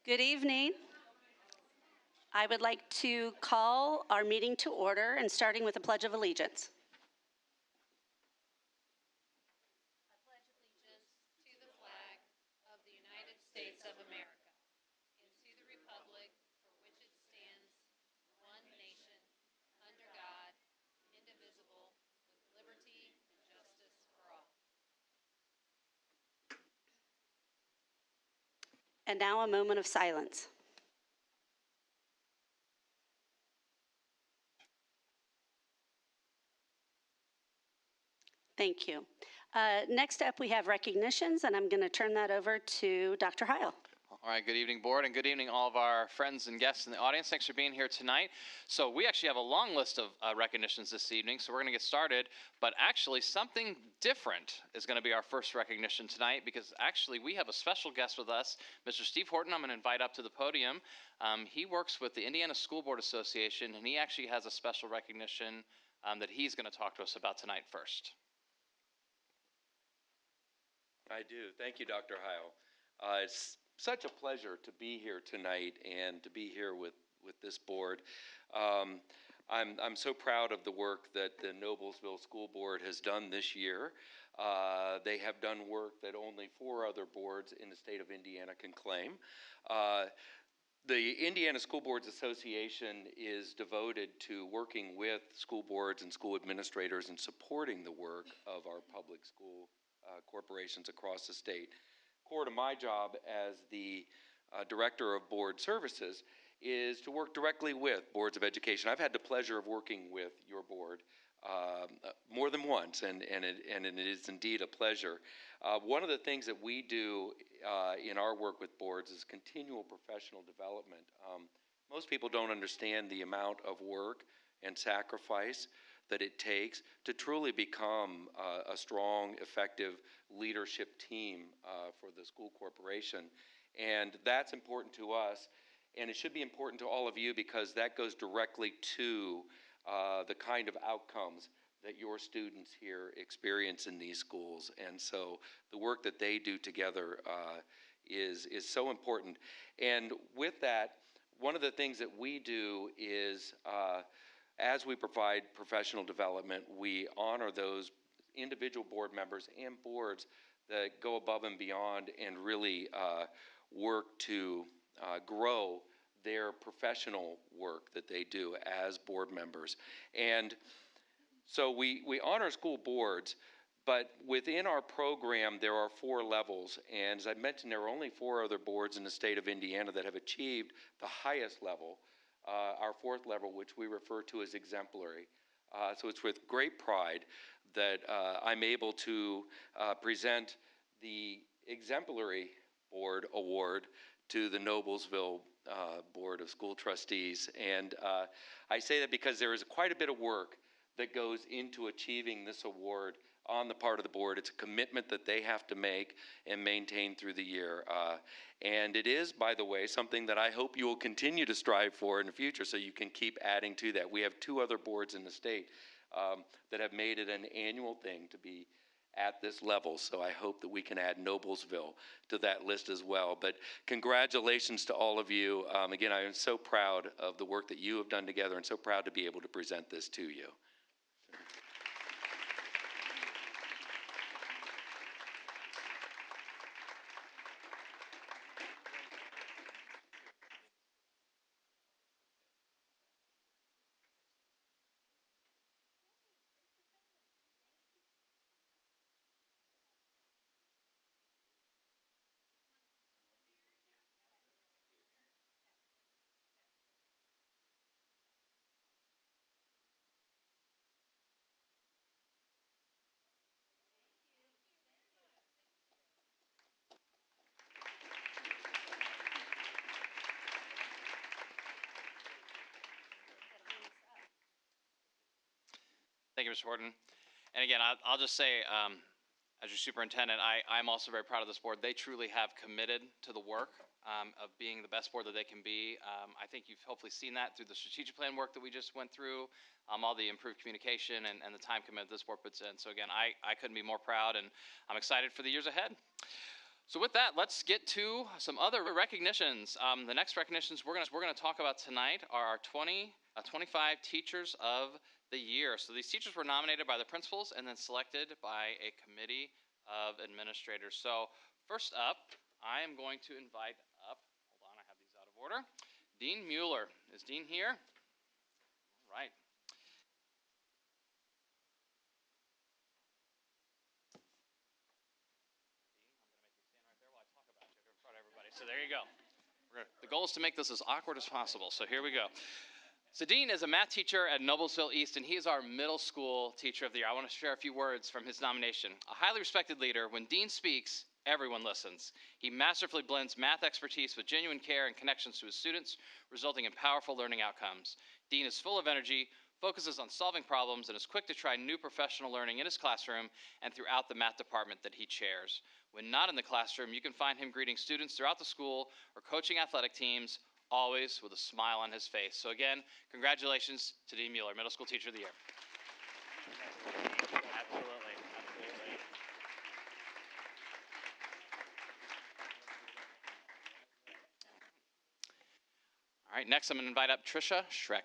Good evening. I would like to call our meeting to order and starting with a Pledge of Allegiance. I pledge allegiance to the flag of the United States of America and to the republic for which it stands, one nation, under God, indivisible, with liberty and justice for all. And now a moment of silence. Thank you. Next up, we have recognitions, and I'm going to turn that over to Dr. Heil. All right, good evening, board, and good evening, all of our friends and guests in the audience. Thanks for being here tonight. So we actually have a long list of recognitions this evening, so we're going to get started. But actually, something different is going to be our first recognition tonight, because actually we have a special guest with us, Mr. Steve Horton. I'm going to invite up to the podium. He works with the Indiana School Board Association, and he actually has a special recognition that he's going to talk to us about tonight first. I do. Thank you, Dr. Heil. It's such a pleasure to be here tonight and to be here with this board. I'm so proud of the work that the Noblesville School Board has done this year. They have done work that only 4 other boards in the state of Indiana can claim. The Indiana School Boards Association is devoted to working with school boards and school administrators and supporting the work of our public school corporations across the state. Core to my job as the Director of Board Services is to work directly with boards of education. I've had the pleasure of working with your board more than once, and it is indeed a pleasure. One of the things that we do in our work with boards is continual professional development. Most people don't understand the amount of work and sacrifice that it takes to truly become a strong, effective leadership team for the school corporation. And that's important to us, and it should be important to all of you, because that goes directly to the kind of outcomes that your students here experience in these schools. And so the work that they do together is so important. And with that, one of the things that we do is as we provide professional development, we honor those individual board members and boards that go above and beyond and really work to grow their professional work that they do as board members. And so we honor school boards, but within our program there are 4 levels. And as I mentioned, there are only 4 other boards in the state of Indiana that have achieved the highest level. Our 4th level, which we refer to as exemplary. So it's with great pride that I'm able to present the Exemplary Board Award to the Noblesville Board of School Trustees. And I say that because there is quite a bit of work that goes into achieving this award on the part of the board. It's a commitment that they have to make and maintain through the year. And it is, by the way, something that I hope you will continue to strive for in the future, so you can keep adding to that. We have 2 other boards in the state that have made it an annual thing to be at this level, so I hope that we can add Noblesville to that list as well. But congratulations to all of you. Again, I am so proud of the work that you have done together, and so proud to be able to present this to you. Thank you, Mr. Horton. And again, I'll just say, as your superintendent, I'm also very proud of this board. They truly have committed to the work of being the best board that they can be. I think you've hopefully seen that through the strategic plan work that we just went through, all the improved communication and the time commitment this board puts in. So again, I couldn't be more proud, and I'm excited for the years ahead. So with that, let's get to some other recognitions. The next recognitions we're gonna talk about tonight are our 25 Teachers of the Year. So these teachers were nominated by the principals and then selected by a committee of administrators. So first up, I am going to invite up, hold on, I have these out of order, Dean Mueller. Is Dean here? All right. So there you go. The goal is to make this as awkward as possible. So here we go. So Dean is a math teacher at Noblesville East, and he is our middle school teacher of the year. I want to share a few words from his nomination. A highly respected leader, when Dean speaks, everyone listens. He masterfully blends math expertise with genuine care and connections to his students, resulting in powerful learning outcomes. Dean is full of energy, focuses on solving problems, and is quick to try new professional learning in his classroom and throughout the math department that he chairs. When not in the classroom, you can find him greeting students throughout the school or coaching athletic teams, always with a smile on his face. So again, congratulations to Dean Mueller, Middle School Teacher of the Year. Absolutely. All right, next I'm going to invite up Trisha Schreck.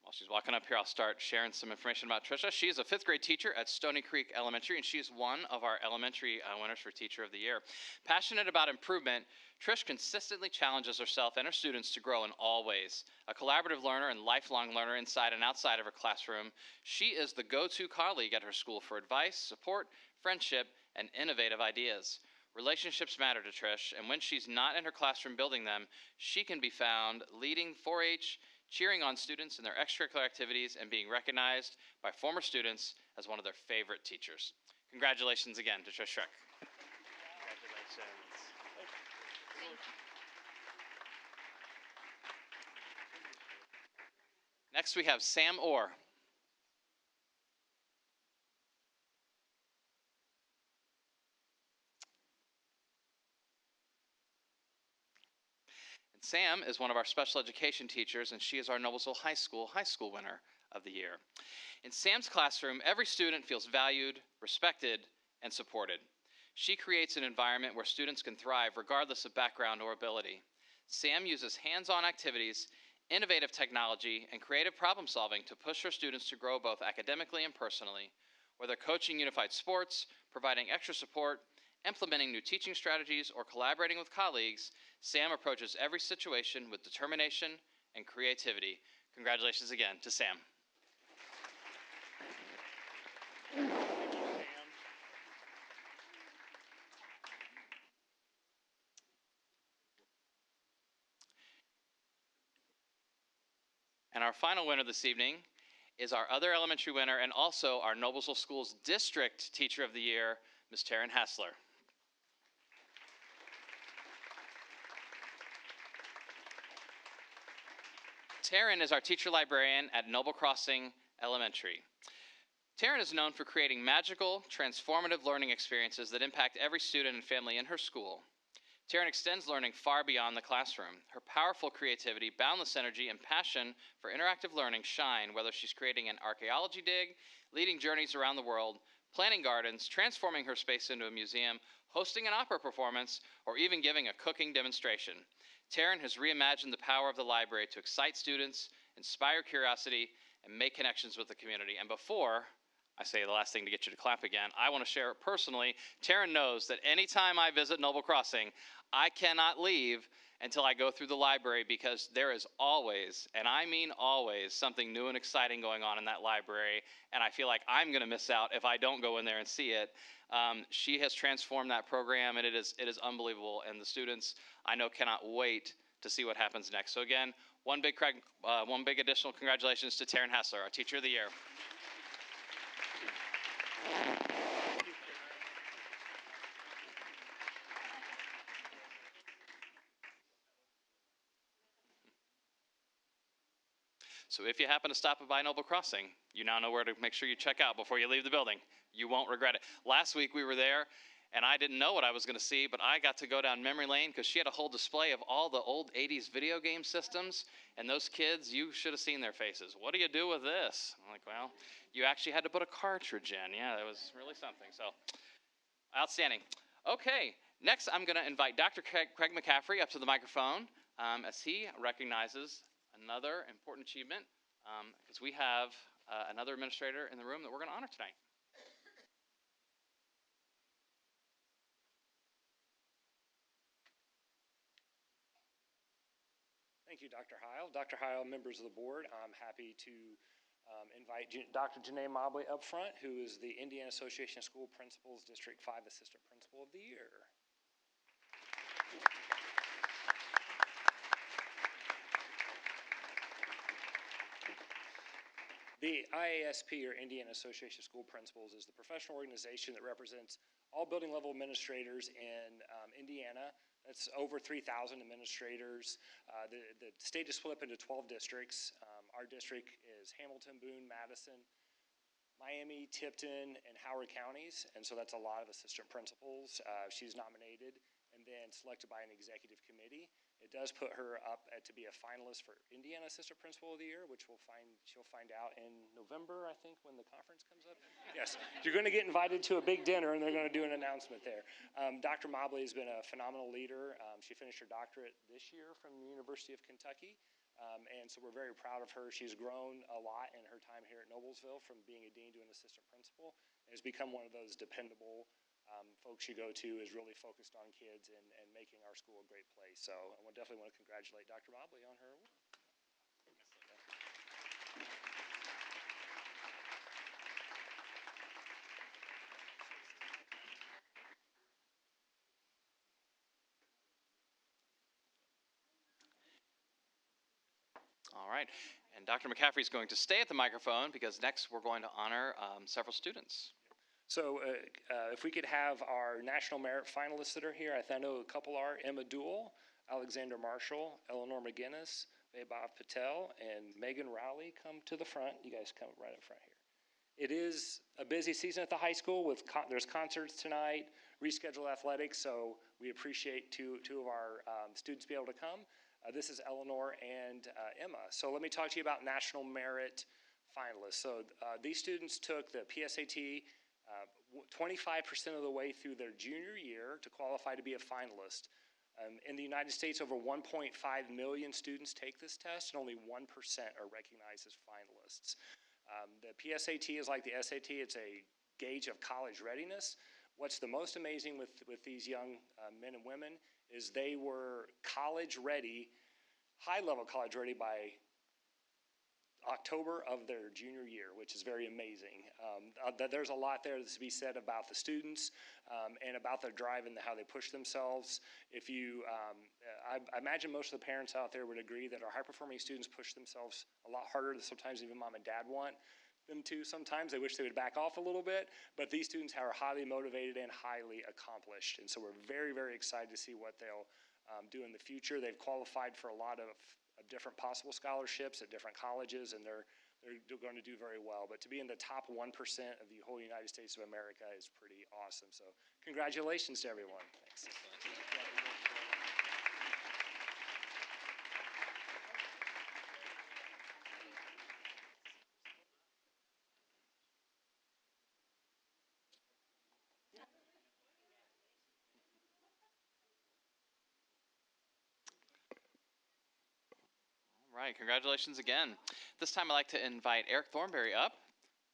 While she's walking up here, I'll start sharing some information about Trisha. She is a 5th grade teacher at Stony Creek Elementary, and she is one of our elementary winners for Teacher of the Year. Passionate about improvement, Trish consistently challenges herself and her students to grow in all ways. A collaborative learner and lifelong learner inside and outside of her classroom, she is the go-to colleague at her school for advice, support, friendship, and innovative ideas. Relationships matter to Trish, and when she's not in her classroom building them, she can be found leading 4-H, cheering on students in their extracurricular activities, and being recognized by former students as one of their favorite teachers. Congratulations again to Trish Schreck. Congratulations. Next we have Sam Orr. Sam is one of our special education teachers, and she is our Noblesville High School winner of the year. In Sam's classroom, every student feels valued, respected, and supported. She creates an environment where students can thrive regardless of background or ability. Sam uses hands-on activities, innovative technology, and creative problem solving to push her students to grow both academically and personally. Whether coaching unified sports, providing extra support, implementing new teaching strategies, or collaborating with colleagues, Sam approaches every situation with determination and creativity. Congratulations again to Sam. And our final winner this evening is our other elementary winner and also our Noblesville Schools District Teacher of the Year, Ms. Taryn Hassler. Taryn is our teacher librarian at Noble Crossing Elementary. Taryn is known for creating magical, transformative learning experiences that impact every student and family in her school. Taryn extends learning far beyond the classroom. Her powerful creativity, boundless energy, and passion for interactive learning shine whether she's creating an archaeology dig, leading journeys around the world, planting gardens, transforming her space into a museum, hosting an opera performance, or even giving a cooking demonstration. Taryn has reimagined the power of the library to excite students, inspire curiosity, and make connections with the community. And before I say the last thing to get you to clap again, I want to share personally, Taryn knows that anytime I visit Noble Crossing, I cannot leave until I go through the library because there is always, and I mean always, something new and exciting going on in that library, and I feel like I'm going to miss out if I don't go in there and see it. She has transformed that program, and it is unbelievable, and the students, I know, cannot wait to see what happens next. So again, one big additional congratulations to Taryn Hassler, our Teacher of the Year. So if you happen to stop by Noble Crossing, you now know where to make sure you check out before you leave the building. You won't regret it. Last week we were there, and I didn't know what I was going to see, but I got to go down memory lane because she had a whole display of all the old 80s video game systems. And those kids, you should have seen their faces. What do you do with this? I'm like, well, you actually had to put a cartridge in. Yeah, that was really something. So, outstanding. Okay, next I'm going to invite Dr. Craig McCaffrey up to the microphone as he recognizes another important achievement because we have another administrator in the room that we're going to honor tonight. Thank you, Dr. Heil. Dr. Heil, members of the board, I'm happy to invite Dr. Janae Mobley up front, who is the Indiana Association of School Principals District 5 Assistant Principal of the Year. The IASP, or Indiana Association of School Principals, is the professional organization that represents all building level administrators in Indiana. That's over 3,000 administrators. The state is split up into 12 districts. Our district is Hamilton, Boone, Madison, Miami, Tipton, and Howard counties, and so that's a lot of assistant principals. She's nominated and then selected by an executive committee. It does put her up to be a finalist for Indiana Assistant Principal of the Year, which she'll find out in November, I think, when the conference comes up. Yes, you're going to get invited to a big dinner, and they're going to do an announcement there. Dr. Mobley has been a phenomenal leader. She finished her doctorate this year from the University of Kentucky. And so we're very proud of her. She's grown a lot in her time here at Noblesville from being a dean to an assistant principal and has become one of those dependable folks you go to, is really focused on kids and making our school a great place. So I definitely want to congratulate Dr. Mobley on her award. All right, and Dr. McCaffrey is going to stay at the microphone because next we're going to honor several students. So if we could have our National Merit finalists that are here, I know a couple are: Emma Dool, Alexander Marshall, Eleanor McGinnis, Vaibhav Patel, and Megan Rowley. Come to the front. You guys come right up front here. It is a busy season at the high school with there's concerts tonight, rescheduled athletics, so we appreciate two of our students being able to come. This is Eleanor and Emma. So let me talk to you about National Merit finalists. So these students took the PSAT 25% of the way through their junior year to qualify to be a finalist. In the United States, over 1.5 million students take this test, and only 1% are recognized as finalists. The PSAT is like the SAT. It's a gauge of college readiness. What's the most amazing with these young men and women is they were college ready, high-level college ready by October of their junior year, which is very amazing. There's a lot there to be said about the students and about their drive and how they push themselves. If you, I imagine most of the parents out there would agree that our high-performing students push themselves a lot harder than sometimes even mom and dad want them to. Sometimes they wish they would back off a little bit, but these students are highly motivated and highly accomplished, and so we're very, very excited to see what they'll do in the future. They've qualified for a lot of different possible scholarships at different colleges, and they're going to do very well. But to be in the top 1% of the whole United States of America is pretty awesome. So congratulations to everyone. Thanks. All right, congratulations again. This time I'd like to invite Eric Thornberry up,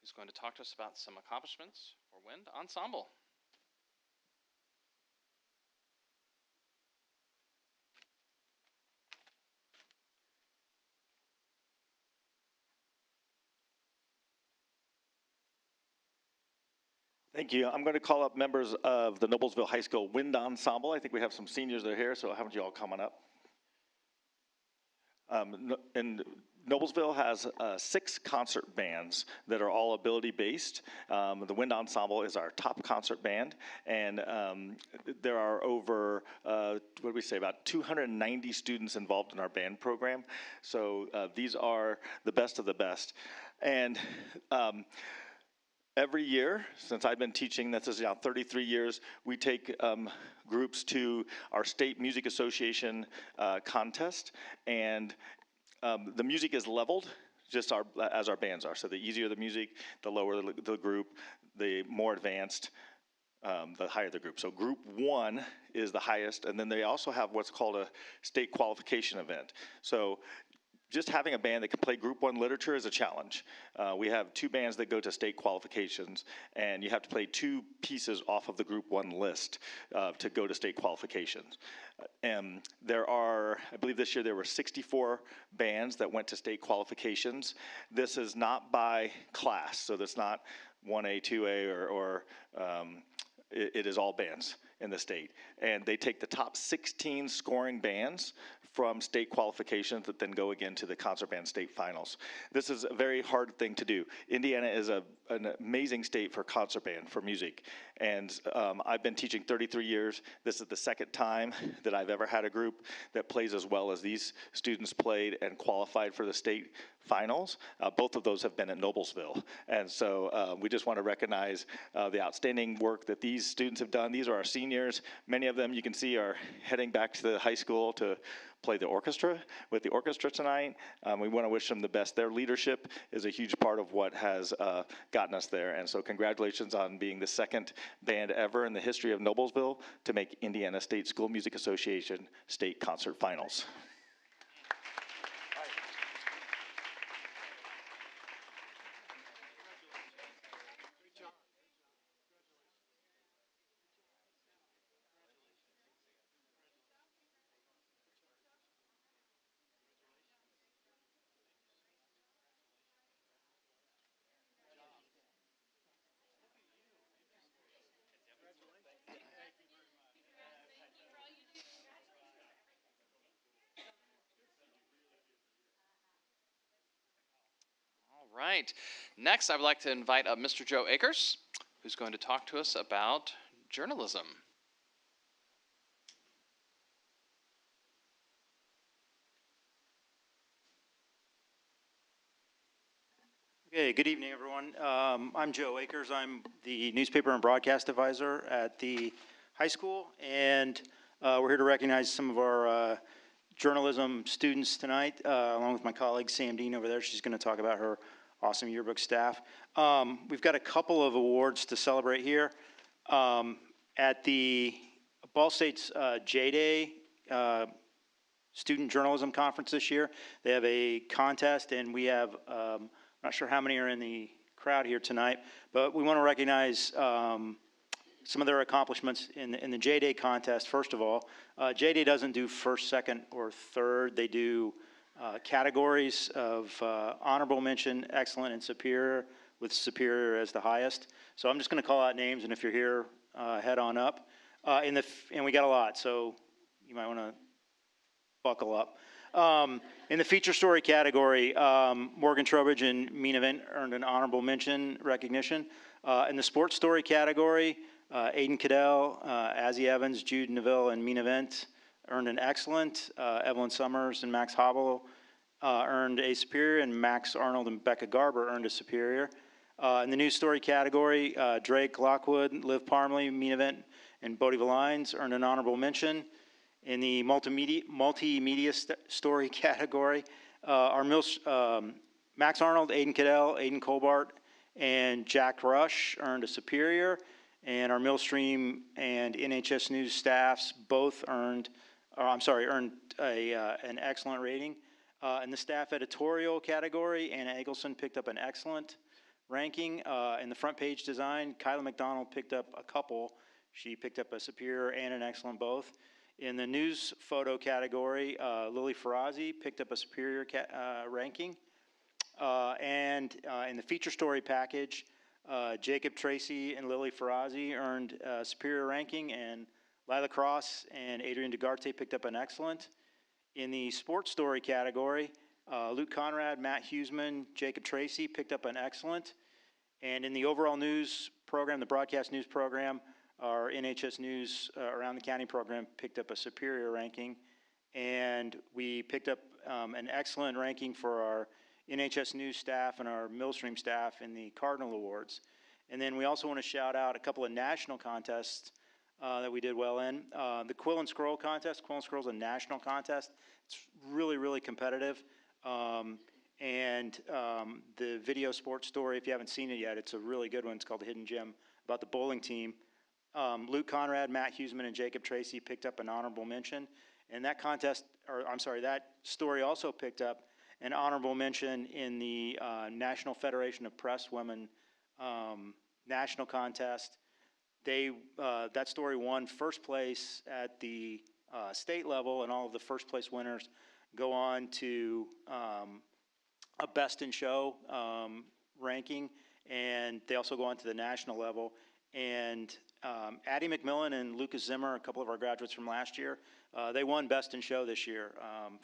who's going to talk to us about some accomplishments for Wind Ensemble. Thank you. I'm going to call up members of the Noblesville High School Wind Ensemble. I think we have some seniors that are here, so haven't you all coming up? And Noblesville has 6 concert bands that are all ability-based. The Wind Ensemble is our top concert band, and there are over, what do we say, about 290 students involved in our band program. So these are the best of the best. And every year, since I've been teaching, this is now 33 years, we take groups to our state music association contest, and the music is leveled just as our bands are. So the easier the music, the lower the group, the more advanced, the higher the group. So group 1 is the highest, and then they also have what's called a state qualification event. So just having a band that can play group 1 literature is a challenge. We have 2 bands that go to state qualifications, and you have to play 2 pieces off of the group 1 list to go to state qualifications. And there are, I believe this year there were 64 bands that went to state qualifications. This is not by class, so that's not 1A, 2A, or it is all bands in the state. And they take the top 16 scoring bands from state qualifications that then go again to the concert band state finals. This is a very hard thing to do. Indiana is an amazing state for concert band, for music. And I've been teaching 33 years. This is the second time that I've ever had a group that plays as well as these students played and qualified for the state finals. Both of those have been at Noblesville. And so we just want to recognize the outstanding work that these students have done. These are our seniors. Many of them, you can see, are heading back to the high school to play the orchestra with the orchestra tonight. We want to wish them the best. Their leadership is a huge part of what has gotten us there. And so congratulations on being the second band ever in the history of Noblesville to make Indiana State School Music Association state concert finals. All right. Next, I would like to invite up Mr. Joe Akers, who's going to talk to us about journalism. Okay, good evening, everyone. I'm Joe Akers. I'm the newspaper and broadcast advisor at the high school, and we're here to recognize some of our journalism students tonight, along with my colleague Sam Dean over there. She's going to talk about her awesome yearbook staff. We've got a couple of awards to celebrate here. At the Ball State's J-Day Student Journalism Conference this year, they have a contest, and we have not sure how many are in the crowd here tonight, but we want to recognize some of their accomplishments in the J-Day contest. First of all, J-Day doesn't do first, second, or third. They do categories of honorable mention, excellent, and superior, with superior as the highest. So I'm just going to call out names, and if you're here, head on up. And we got a lot, so you might want to buckle up. In the feature story category, Morgan Trowbridge and Mean Event earned an honorable mention recognition. In the sports story category, Aiden Cadell, Azzy Evans, Jude Neville, and Mean Event earned an excellent. Evelyn Summers and Max Hobble earned a superior, and Max Arnold and Becca Garber earned a superior. In the news story category, Drake Lockwood, Liv Parmley, Mean Event, and Bodie Valines earned an honorable mention. In the multimedia story category, Max Arnold, Aiden Cadell, Aiden Colbart, and Jack Rush earned a superior, and our Millstream and NHS News staffs both earned an excellent rating. In the staff editorial category, Anna Eggleston picked up an excellent ranking. In the front page design, Kyla McDonald picked up a couple. She picked up a superior and an excellent both. In the news photo category, Lily Farazi picked up a superior ranking. And in the feature story package, Jacob Tracy and Lily Farazi earned a superior ranking, and Lila Cross and Adrian DeGarte picked up an excellent. In the sports story category, Luke Conrad, Matt Huseman, Jacob Tracy picked up an excellent. And in the overall news program, the broadcast news program, our NHS News Around the County program picked up a superior ranking, and we picked up an excellent ranking for our NHS News staff and our Millstream staff in the Cardinal Awards. And then we also want to shout out a couple of national contests that we did well in. The Quill and Scroll contest. Quill and Scroll is a national contest. It's really, really competitive. The video sports story, if you haven't seen it yet, it's a really good one. It's called The Hidden Gem, about the bowling team. Luke Conrad, Matt Huseman, and Jacob Tracy picked up an honorable mention. And that that story also picked up an honorable mention in the National Federation of Press Women national contest. That story won first place at the state level, and all of the first place winners go on to a best in show ranking, and they also go on to the national level. And Addie McMillan and Lucas Zimmer, a couple of our graduates from last year, they won best in show this year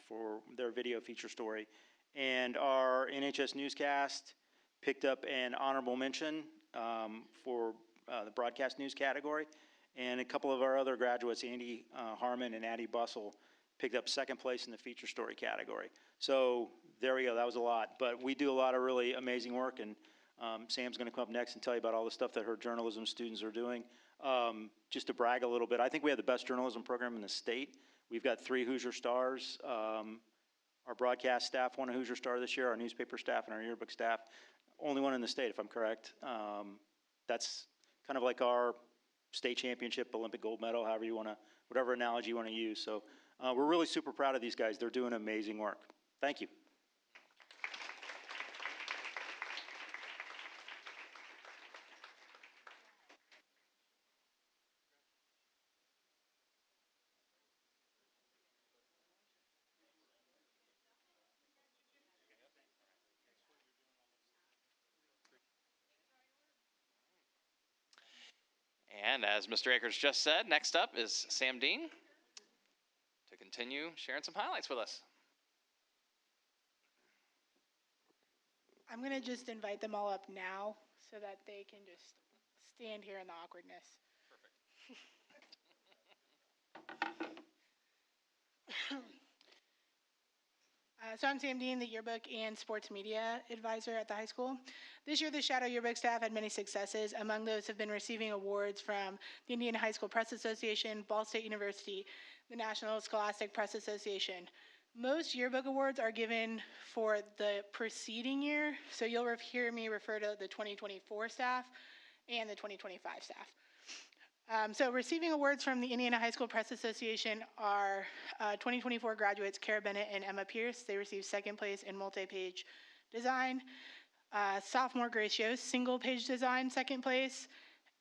for their video feature story. And our NHS newscast picked up an honorable mention for the broadcast news category. And a couple of our other graduates, Andy Harmon and Addie Bussell, picked up second place in the feature story category. So there we go, that was a lot. But we do a lot of really amazing work, and Sam's going to come up next and tell you about all the stuff that her journalism students are doing. Just to brag a little bit, I think we have the best journalism program in the state. We've got 3 Hoosier Stars. Our broadcast staff won a Hoosier Star this year, our newspaper staff and our yearbook staff. Only one in the state, if I'm correct. That's kind of like our state championship, Olympic gold medal, however you want to, whatever analogy you want to use. So we're really super proud of these guys. They're doing amazing work. Thank you. And as Mr. Akers just said, next up is Sam Dean to continue sharing some highlights with us. I'm going to just invite them all up now so that they can just stand here in the awkwardness. So I'm Sam Dean, the Yearbook and Sports Media Advisor at the high school. This year, the Shadow Yearbook staff had many successes. Among those have been receiving awards from the Indiana High School Press Association, Ball State University, the National Scholastic Press Association. Most yearbook awards are given for the preceding year, so you'll hear me refer to the 2024 staff and the 2025 staff. So receiving awards from the Indiana High School Press Association are 2024 graduates Kara Bennett and Emma Pierce. They received second place in multi-page design. Sophomore Grace Yost, single page design, second place.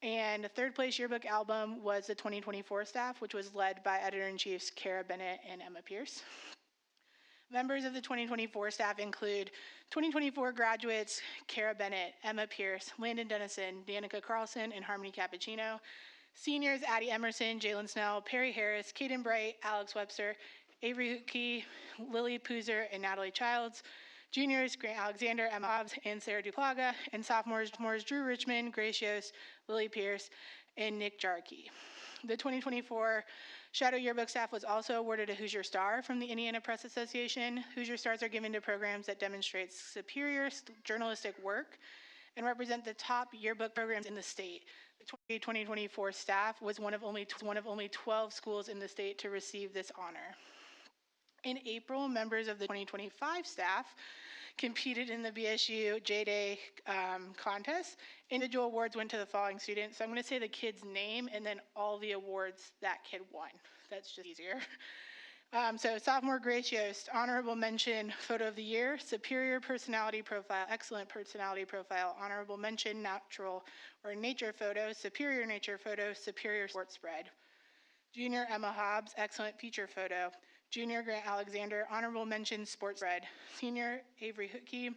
And third place yearbook album was the 2024 staff, which was led by Editor-in-Chiefs Kara Bennett and Emma Pierce. Members of the 2024 staff include 2024 graduates Kara Bennett, Emma Pierce, Landon Dennison, Danica Carlson, and Harmony Cappuccino. Seniors Addie Emerson, Jalen Snell, Perry Harris, Kaden Bright, Alex Webster, Avery Hootke, Lily Poozer, and Natalie Childs. Juniors Grant Alexander, Emma Hobbs, and Sarah Duplaga. And sophomores Drew Richmond, Grace Yost, Lily Pierce, and Nick Jarkey. The 2024 Shadow Yearbook staff was also awarded a Hoosier Star from the Indiana Press Association. Hoosier Stars are given to programs that demonstrate superior journalistic work and represent the top yearbook programs in the state. The 2024 staff was one of only 12 schools in the state to receive this honor. In April, members of the 2025 staff competed in the BSU J-Day contest. Individual awards went to the following students. So I'm going to say the kid's name and then all the awards that kid won. That's just easier. So sophomore Grace Yost, honorable mention, photo of the year, superior personality profile, excellent personality profile, honorable mention, natural or nature photo, superior sports spread. Junior Emma Hobbs, excellent feature photo. Junior Grant Alexander, honorable mention, sports spread. Senior Avery Hootke,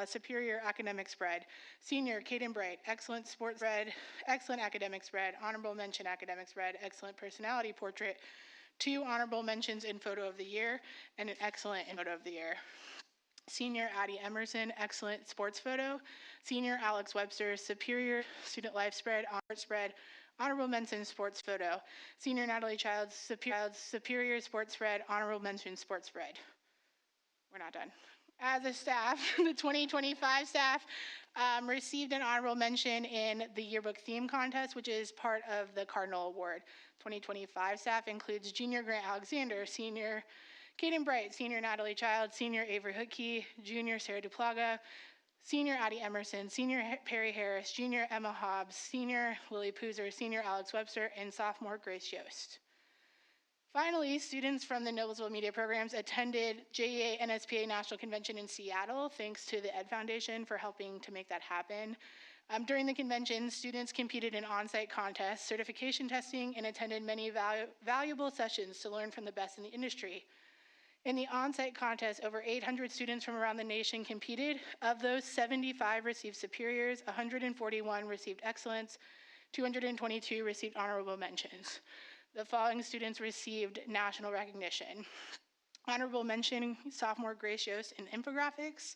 superior academic spread. Senior Kaden Bright, excellent sports spread, excellent academic spread, honorable mention academic spread, excellent personality portrait. 2 honorable mentions in photo of the year and an excellent in photo of the year. Senior Addie Emerson, excellent sports photo. Senior Alex Webster, superior student life spread, honorable mention sports photo. Senior Natalie Childs, superior sports spread, honorable mention sports spread. We're not done. As a staff, the 2025 staff received an honorable mention in the yearbook theme contest, which is part of the Cardinal Award. 2025 staff includes Junior Grant Alexander, Senior Kaden Bright, Senior Natalie Child, Senior Avery Hoodkey, Junior Sarah Duplaga, Senior Addie Emerson, Senior Perry Harris, Junior Emma Hobbs, Senior Lily Poozer, Senior Alex Webster, and Sophomore Grace Yost. Finally, students from the Noblesville Media Programs attended JEA NSPA National Convention in Seattle, thanks to the Ed Foundation for helping to make that happen. During the convention, students competed in on-site contests, certification testing, and attended many valuable sessions to learn from the best in the industry. In the on-site contest, over 800 students from around the nation competed. Of those, 75 received superiors, 141 received excellence, 222 received honorable mentions. The following students received national recognition. Honorable mention, sophomore Grace Yost in infographics.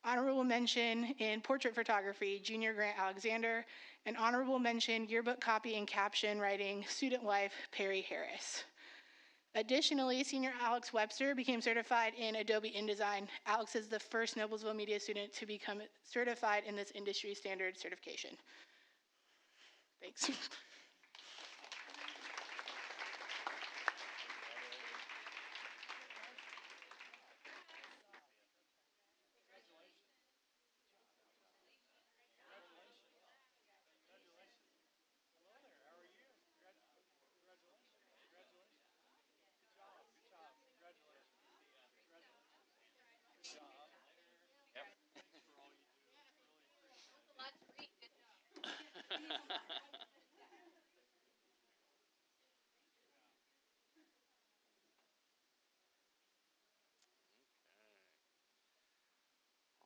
Honorable mention in portrait photography, Junior Grant Alexander. And honorable mention, yearbook copy and caption writing, student life, Perry Harris. Additionally, Senior Alex Webster became certified in Adobe InDesign. Alex is the first Noblesville Media student to become certified in this industry standard certification. Thanks.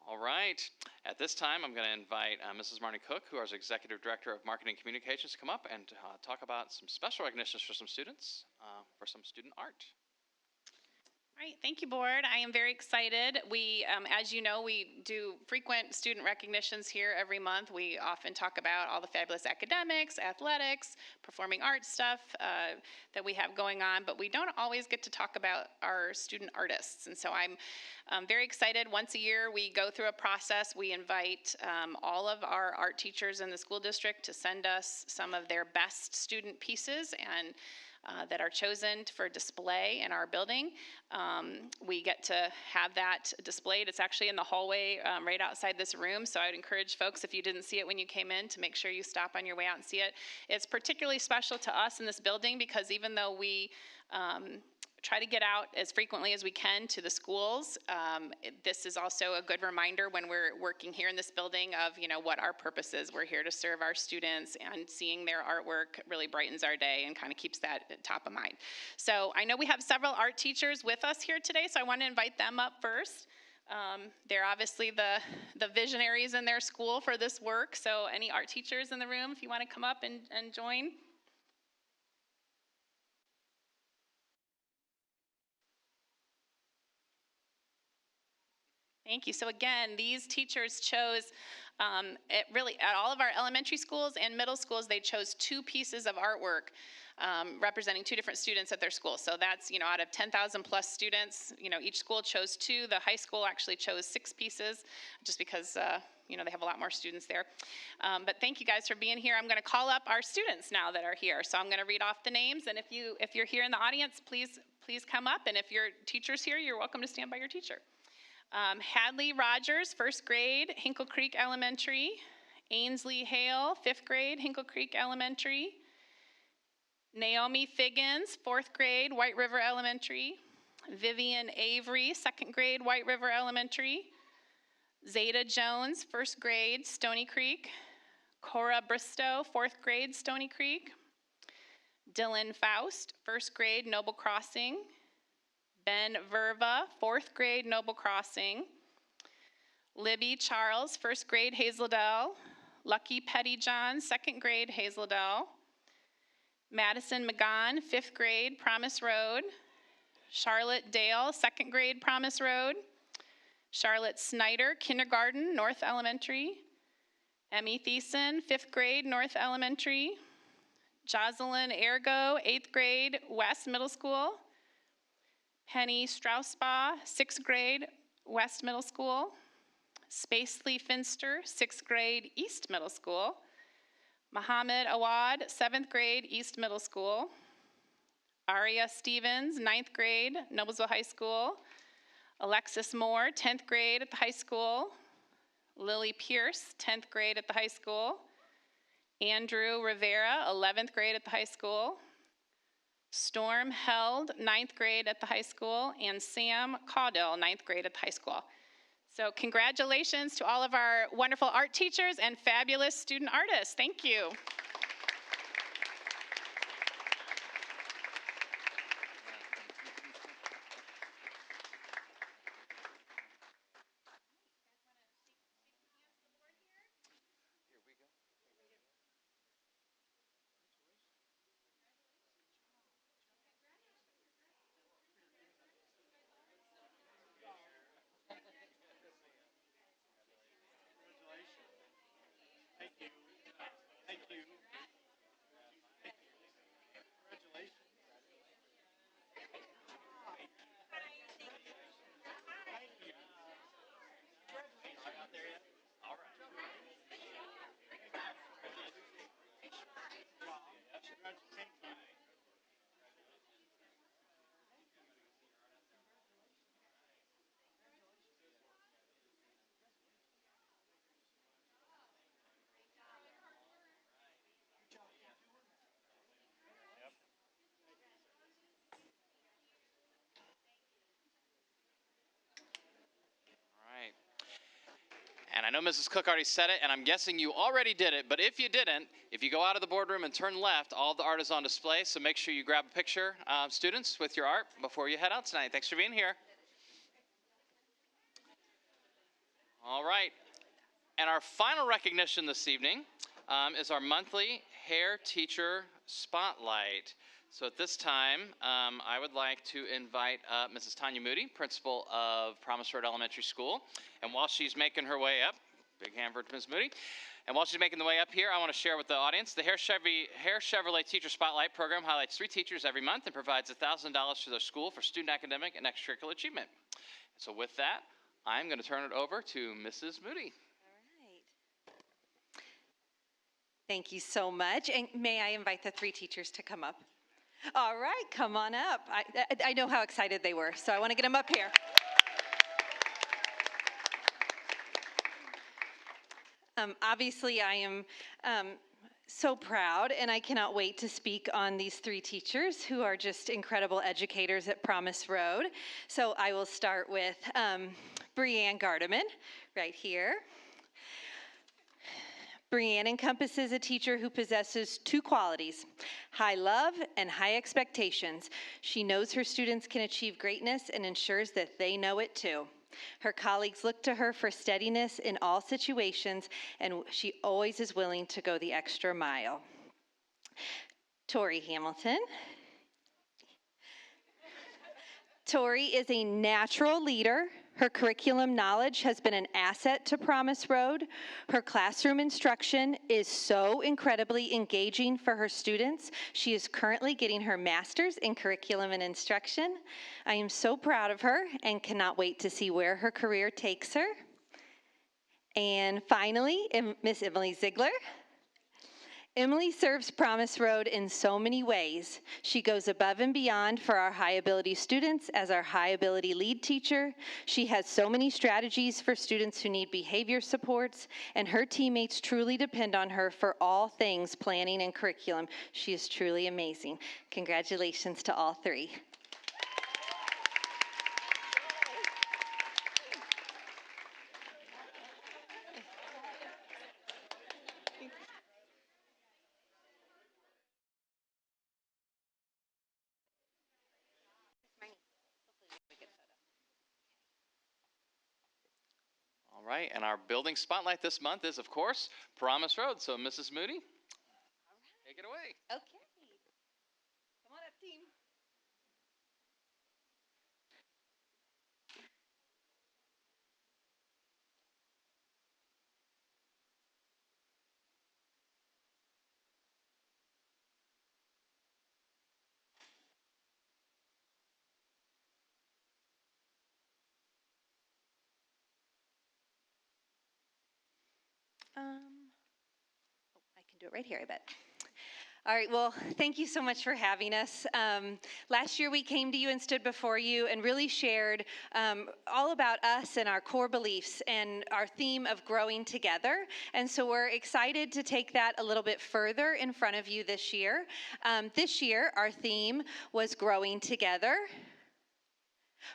All right. At this time, I'm going to invite Mrs. Marnie Cook, who is Executive Director of Marketing and Communications, to come up and talk about some special recognitions for some students for some student art. All right, thank you, Board. I am very excited. We, as you know, we do frequent student recognitions here every month. We often talk about all the fabulous academics, athletics, performing arts stuff that we have going on, but we don't always get to talk about our student artists. And so I'm very excited. Once a year, we go through a process. We invite all of our art teachers in the school district to send us some of their best student pieces and that are chosen for display in our building. We get to have that displayed. It's actually in the hallway right outside this room, so I'd encourage folks, if you didn't see it when you came in, to make sure you stop on your way out and see it. It's particularly special to us in this building because even though we try to get out as frequently as we can to the schools, this is also a good reminder when we're working here in this building of, you know, what our purpose is. We're here to serve our students, and seeing their artwork really brightens our day and kind of keeps that top of mind. So I know we have several art teachers with us here today, so I want to invite them up first. They're obviously the visionaries in their school for this work, so any art teachers in the room, if you want to come up and join. Thank you. So again, these teachers chose, at all of our elementary schools and middle schools, they chose 2 pieces of artwork representing 2 different students at their school. So that's, you know, out of 10,000 plus students, you know, each school chose 2. The high school actually chose 6 pieces just because, you know, they have a lot more students there. But thank you guys for being here. I'm going to call up our students now that are here. So I'm going to read off the names, and if you're here in the audience, please come up. And if your teacher's here, you're welcome to stand by your teacher. Hadley Rogers, 1st grade, Hinkle Creek Elementary. Ainsley Hale, 5th grade, Hinkle Creek Elementary. Naomi Figgins, 4th grade, White River Elementary. Vivian Avery, 2nd grade, White River Elementary. Zeta Jones, 1st grade, Stony Creek. Cora Bristow, 4th grade, Stony Creek. Dylan Faust, 1st grade, Noble Crossing. Ben Verva, 4th grade, Noble Crossing. Libby Charles, 1st grade, Hazeldell. Lucky Pettyjohn, 2nd grade, Hazeldell. Madison McGon, 5th grade, Promise Road. Charlotte Dale, 2nd grade, Promise Road. Charlotte Snyder, kindergarten, North Elementary. Emmy Thiessen, 5th grade, North Elementary. Jocelyn Ergo, 8th grade, West Middle School. Penny Strausbaugh, 6th grade, West Middle School. Spacely Finster, 6th grade, East Middle School. Muhammad Awad, 7th grade, East Middle School. Aria Stevens, 9th grade, Noblesville High School. Alexis Moore, 10th grade at the high school. Lily Pierce, 10th grade at the high school. Andrew Rivera, 11th grade at the high school. Storm Held, 9th grade at the high school. And Sam Caudill, 9th grade at the high school. So congratulations to all of our wonderful art teachers and fabulous student artists. Thank you. Right. And I know Mrs. Cook already said it, and I'm guessing you already did it, but if you didn't, if you go out of the boardroom and turn left, all the art is on display, so make sure you grab a picture, students, with your art before you head out tonight. Thanks for being here. All right. And our final recognition this evening is our monthly Hair Teacher Spotlight. So at this time, I would like to invite Mrs. Tanya Moody, principal of Promise Road Elementary School. And while she's making her way up, big hand for Ms. Moody. And while she's making the way up here, I want to share with the audience the Hair Chevrolet Teacher Spotlight program highlights 3 teachers every month and provides $1,000 to their school for student academic and extracurricular achievement. So with that, I'm going to turn it over to Mrs. Moody. Thank you so much. And may I invite the 3 teachers to come up? All right, come on up. I know how excited they were, so I want to get them up here. Obviously, I am so proud, and I cannot wait to speak on these 3 teachers who are just incredible educators at Promise Road. So I will start with Brianne Gardeman, right here. Brianne encompasses a teacher who possesses 2 qualities, high love and high expectations. She knows her students can achieve greatness and ensures that they know it too. Her colleagues look to her for steadiness in all situations, and she always is willing to go the extra mile. Tori Hamilton. Tori is a natural leader. Her curriculum knowledge has been an asset to Promise Road. Her classroom instruction is so incredibly engaging for her students. She is currently getting her master's in curriculum and instruction. I am so proud of her and cannot wait to see where her career takes her. And finally, Miss Emily Ziegler. Emily serves Promise Road in so many ways. She goes above and beyond for our high ability students as our high ability lead teacher. She has so many strategies for students who need behavior supports, and her teammates truly depend on her for all things planning and curriculum. She is truly amazing. Congratulations to all 3. All right, and our building spotlight this month is, of course, Promise Road. So, Mrs. Moody, take it away. Okay. Come on up, team. I can do it right here, I bet. All right, well, thank you so much for having us. Last year we came to you and stood before you and really shared all about us and our core beliefs and our theme of growing together. And so we're excited to take that a little bit further in front of you this year. This year, our theme was growing together,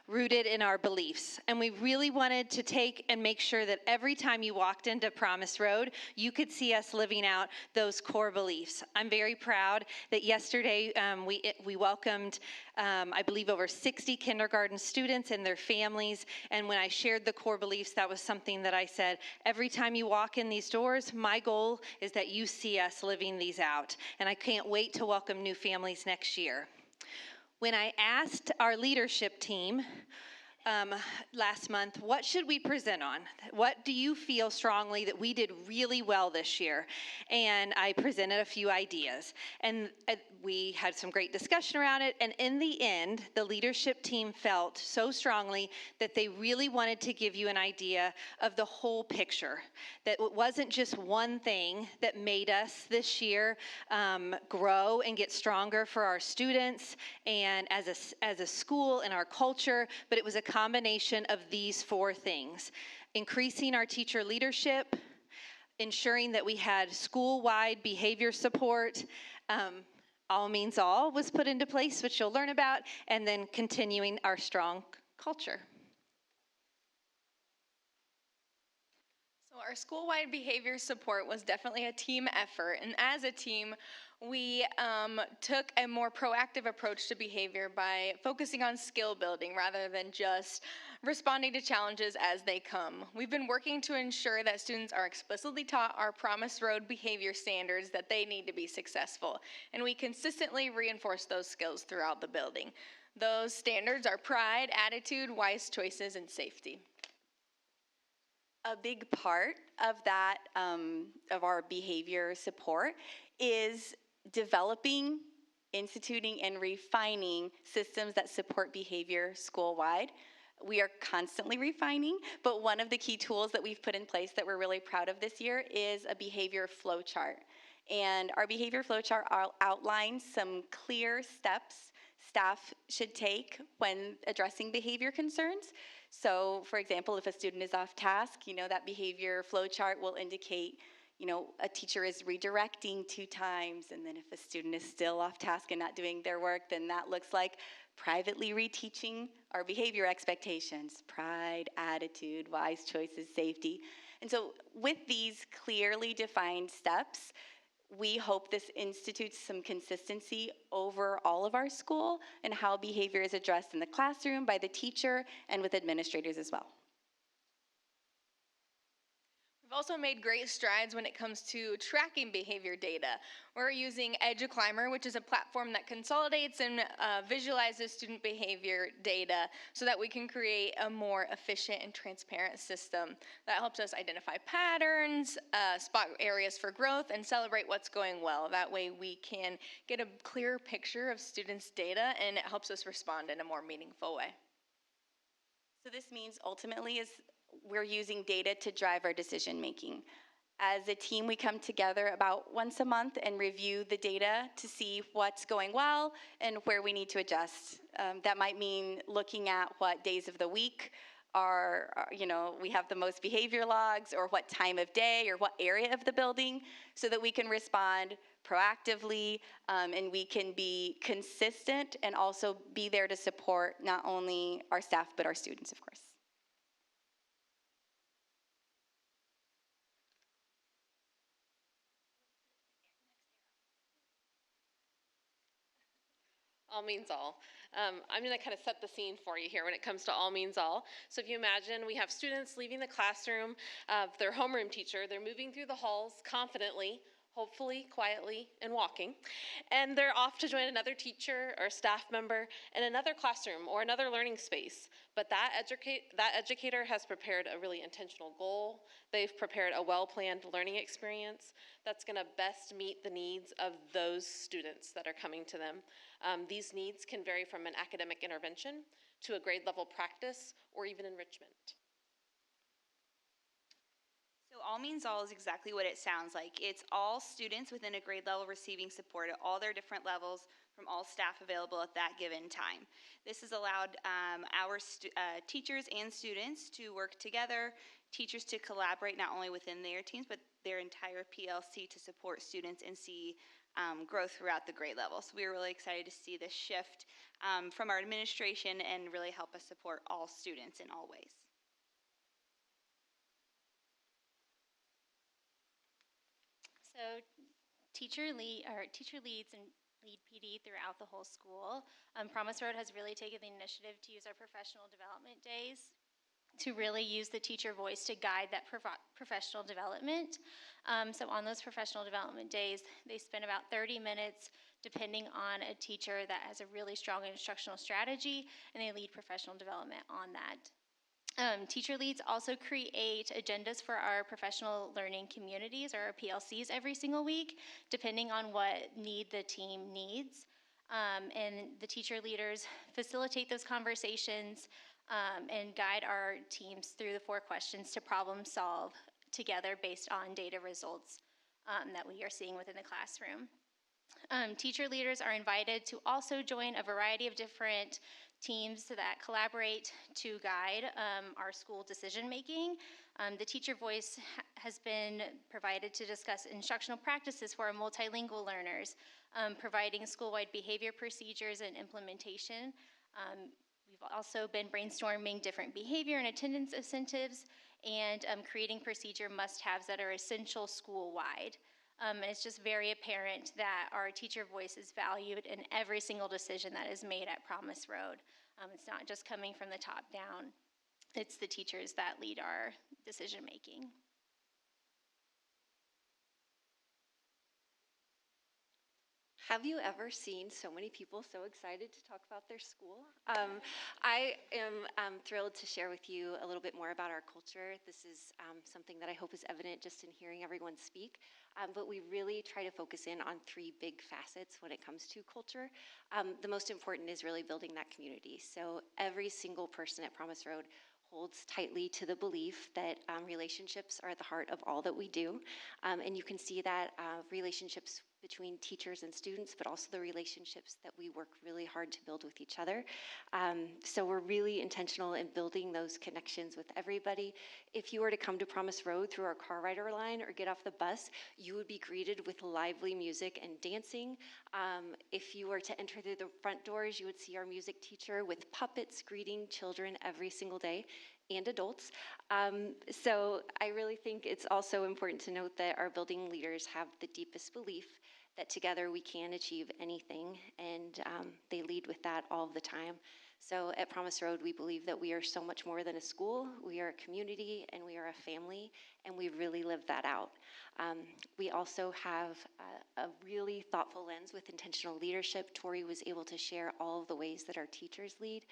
rooted in our beliefs. And we really wanted to take and make sure that every time you walked into Promise Road, you could see us living out those core beliefs. I'm very proud that yesterday we welcomed, I believe, over 60 kindergarten students and their families. And when I shared the core beliefs, that was something that I said, every time you walk in these doors, my goal is that you see us living these out. And I can't wait to welcome new families next year. When I asked our leadership team last month, what should we present on? What do you feel strongly that we did really well this year? And I presented a few ideas. And we had some great discussion around it. And in the end, the leadership team felt so strongly that they really wanted to give you an idea of the whole picture. That it wasn't just one thing that made us this year grow and get stronger for our students and as a school and our culture, but it was a combination of these four things: increasing our teacher leadership, ensuring that we had school-wide behavior support, all means all was put into place, which you'll learn about, and then continuing our strong culture. So our school-wide behavior support was definitely a team effort, and as a team, we took a more proactive approach to behavior by focusing on skill building rather than just responding to challenges as they come. We've been working to ensure that students are explicitly taught our Promise Road behavior standards that they need to be successful, and we consistently reinforce those skills throughout the building. Those standards are pride, attitude, wise choices, and safety. A big part of that, of our behavior support, is developing, instituting, and refining systems that support behavior school-wide. We are constantly refining, but one of the key tools that we've put in place that we're really proud of this year is a behavior flow chart. And our behavior flow chart outlines some clear steps staff should take when addressing behavior concerns. So, for example, if a student is off task, that behavior flow chart will indicate, a teacher is redirecting 2 times, and then if a student is still off task and not doing their work, then that looks like privately reteaching our behavior expectations: pride, attitude, wise choices, safety. And so with these clearly defined steps, we hope this institutes some consistency over all of our school and how behavior is addressed in the classroom by the teacher and with administrators as well. We've also made great strides when it comes to tracking behavior data. We're using EduClimber, which is a platform that consolidates and visualizes student behavior data so that we can create a more efficient and transparent system that helps us identify patterns, spot areas for growth, and celebrate what's going well. That way we can get a clearer picture of students' data, and it helps us respond in a more meaningful way. So this means ultimately we're using data to drive our decision making. As a team, we come together about once a month and review the data to see what's going well and where we need to adjust. That might mean looking at what days of the week we have the most behavior logs, or what time of day or what area of the building, so that we can respond proactively and we can be consistent and also be there to support not only our staff but our students, of course. All means all. I'm going to kind of set the scene for you here when it comes to all means all. So if you imagine we have students leaving the classroom of their homeroom teacher, they're moving through the halls confidently, hopefully, quietly, and walking. And they're off to join another teacher or staff member in another classroom or another learning space. But that educator has prepared a really intentional goal. They've prepared a well-planned learning experience that's going to best meet the needs of those students that are coming to them. These needs can vary from an academic intervention to a grade level practice or even enrichment. So All Means All is exactly what it sounds like. It's all students within a grade level receiving support at all their different levels from all staff available at that given time. This has allowed our teachers and students to work together, teachers to collaborate not only within their teams, but their entire PLC to support students and see growth throughout the grade level. So we were really excited to see this shift from our administration and really help us support all students in all ways. So teacher leads and lead PD throughout the whole school. Promise Road has really taken the initiative to use our professional development days to really use the teacher voice to guide that professional development. So on those professional development days, they spend about 30 minutes depending on a teacher that has a really strong instructional strategy, and they lead professional development on that. Teacher leads also create agendas for our professional learning communities, or our PLCs, every single week, depending on what need the team needs. And the teacher leaders facilitate those conversations and guide our teams through the 4 questions to problem solve together based on data results that we are seeing within the classroom. Teacher leaders are invited to also join a variety of different teams that collaborate to guide our school decision making. The teacher voice has been provided to discuss instructional practices for our multilingual learners, providing school-wide behavior procedures and implementation. We've also been brainstorming different behavior and attendance incentives and creating procedure must-haves that are essential school-wide. And it's just very apparent that our teacher voice is valued in every single decision that is made at Promise Road. It's not just coming from the top down. It's the teachers that lead our decision making. Have you ever seen so many people so excited to talk about their school? I am thrilled to share with you a little bit more about our culture. This is something that I hope is evident just in hearing everyone speak. But we really try to focus in on 3 big facets when it comes to culture. The most important is really building that community. So every single person at Promise Road holds tightly to the belief that relationships are at the heart of all that we do. And you can see that relationships between teachers and students, but also the relationships that we work really hard to build with each other. So we're really intentional in building those connections with everybody. If you were to come to Promise Road through our car rider line or get off the bus, you would be greeted with lively music and dancing. If you were to enter through the front doors, you would see our music teacher with puppets greeting children every single day, and adults. So I really think it's also important to note that our building leaders have the deepest belief that together we can achieve anything, and they lead with that all the time. So at Promise Road, we believe that we are so much more than a school. We are a community, and we are a family, and we really live that out. We also have a really thoughtful lens with intentional leadership. Tori was able to share all of the ways that our teachers lead,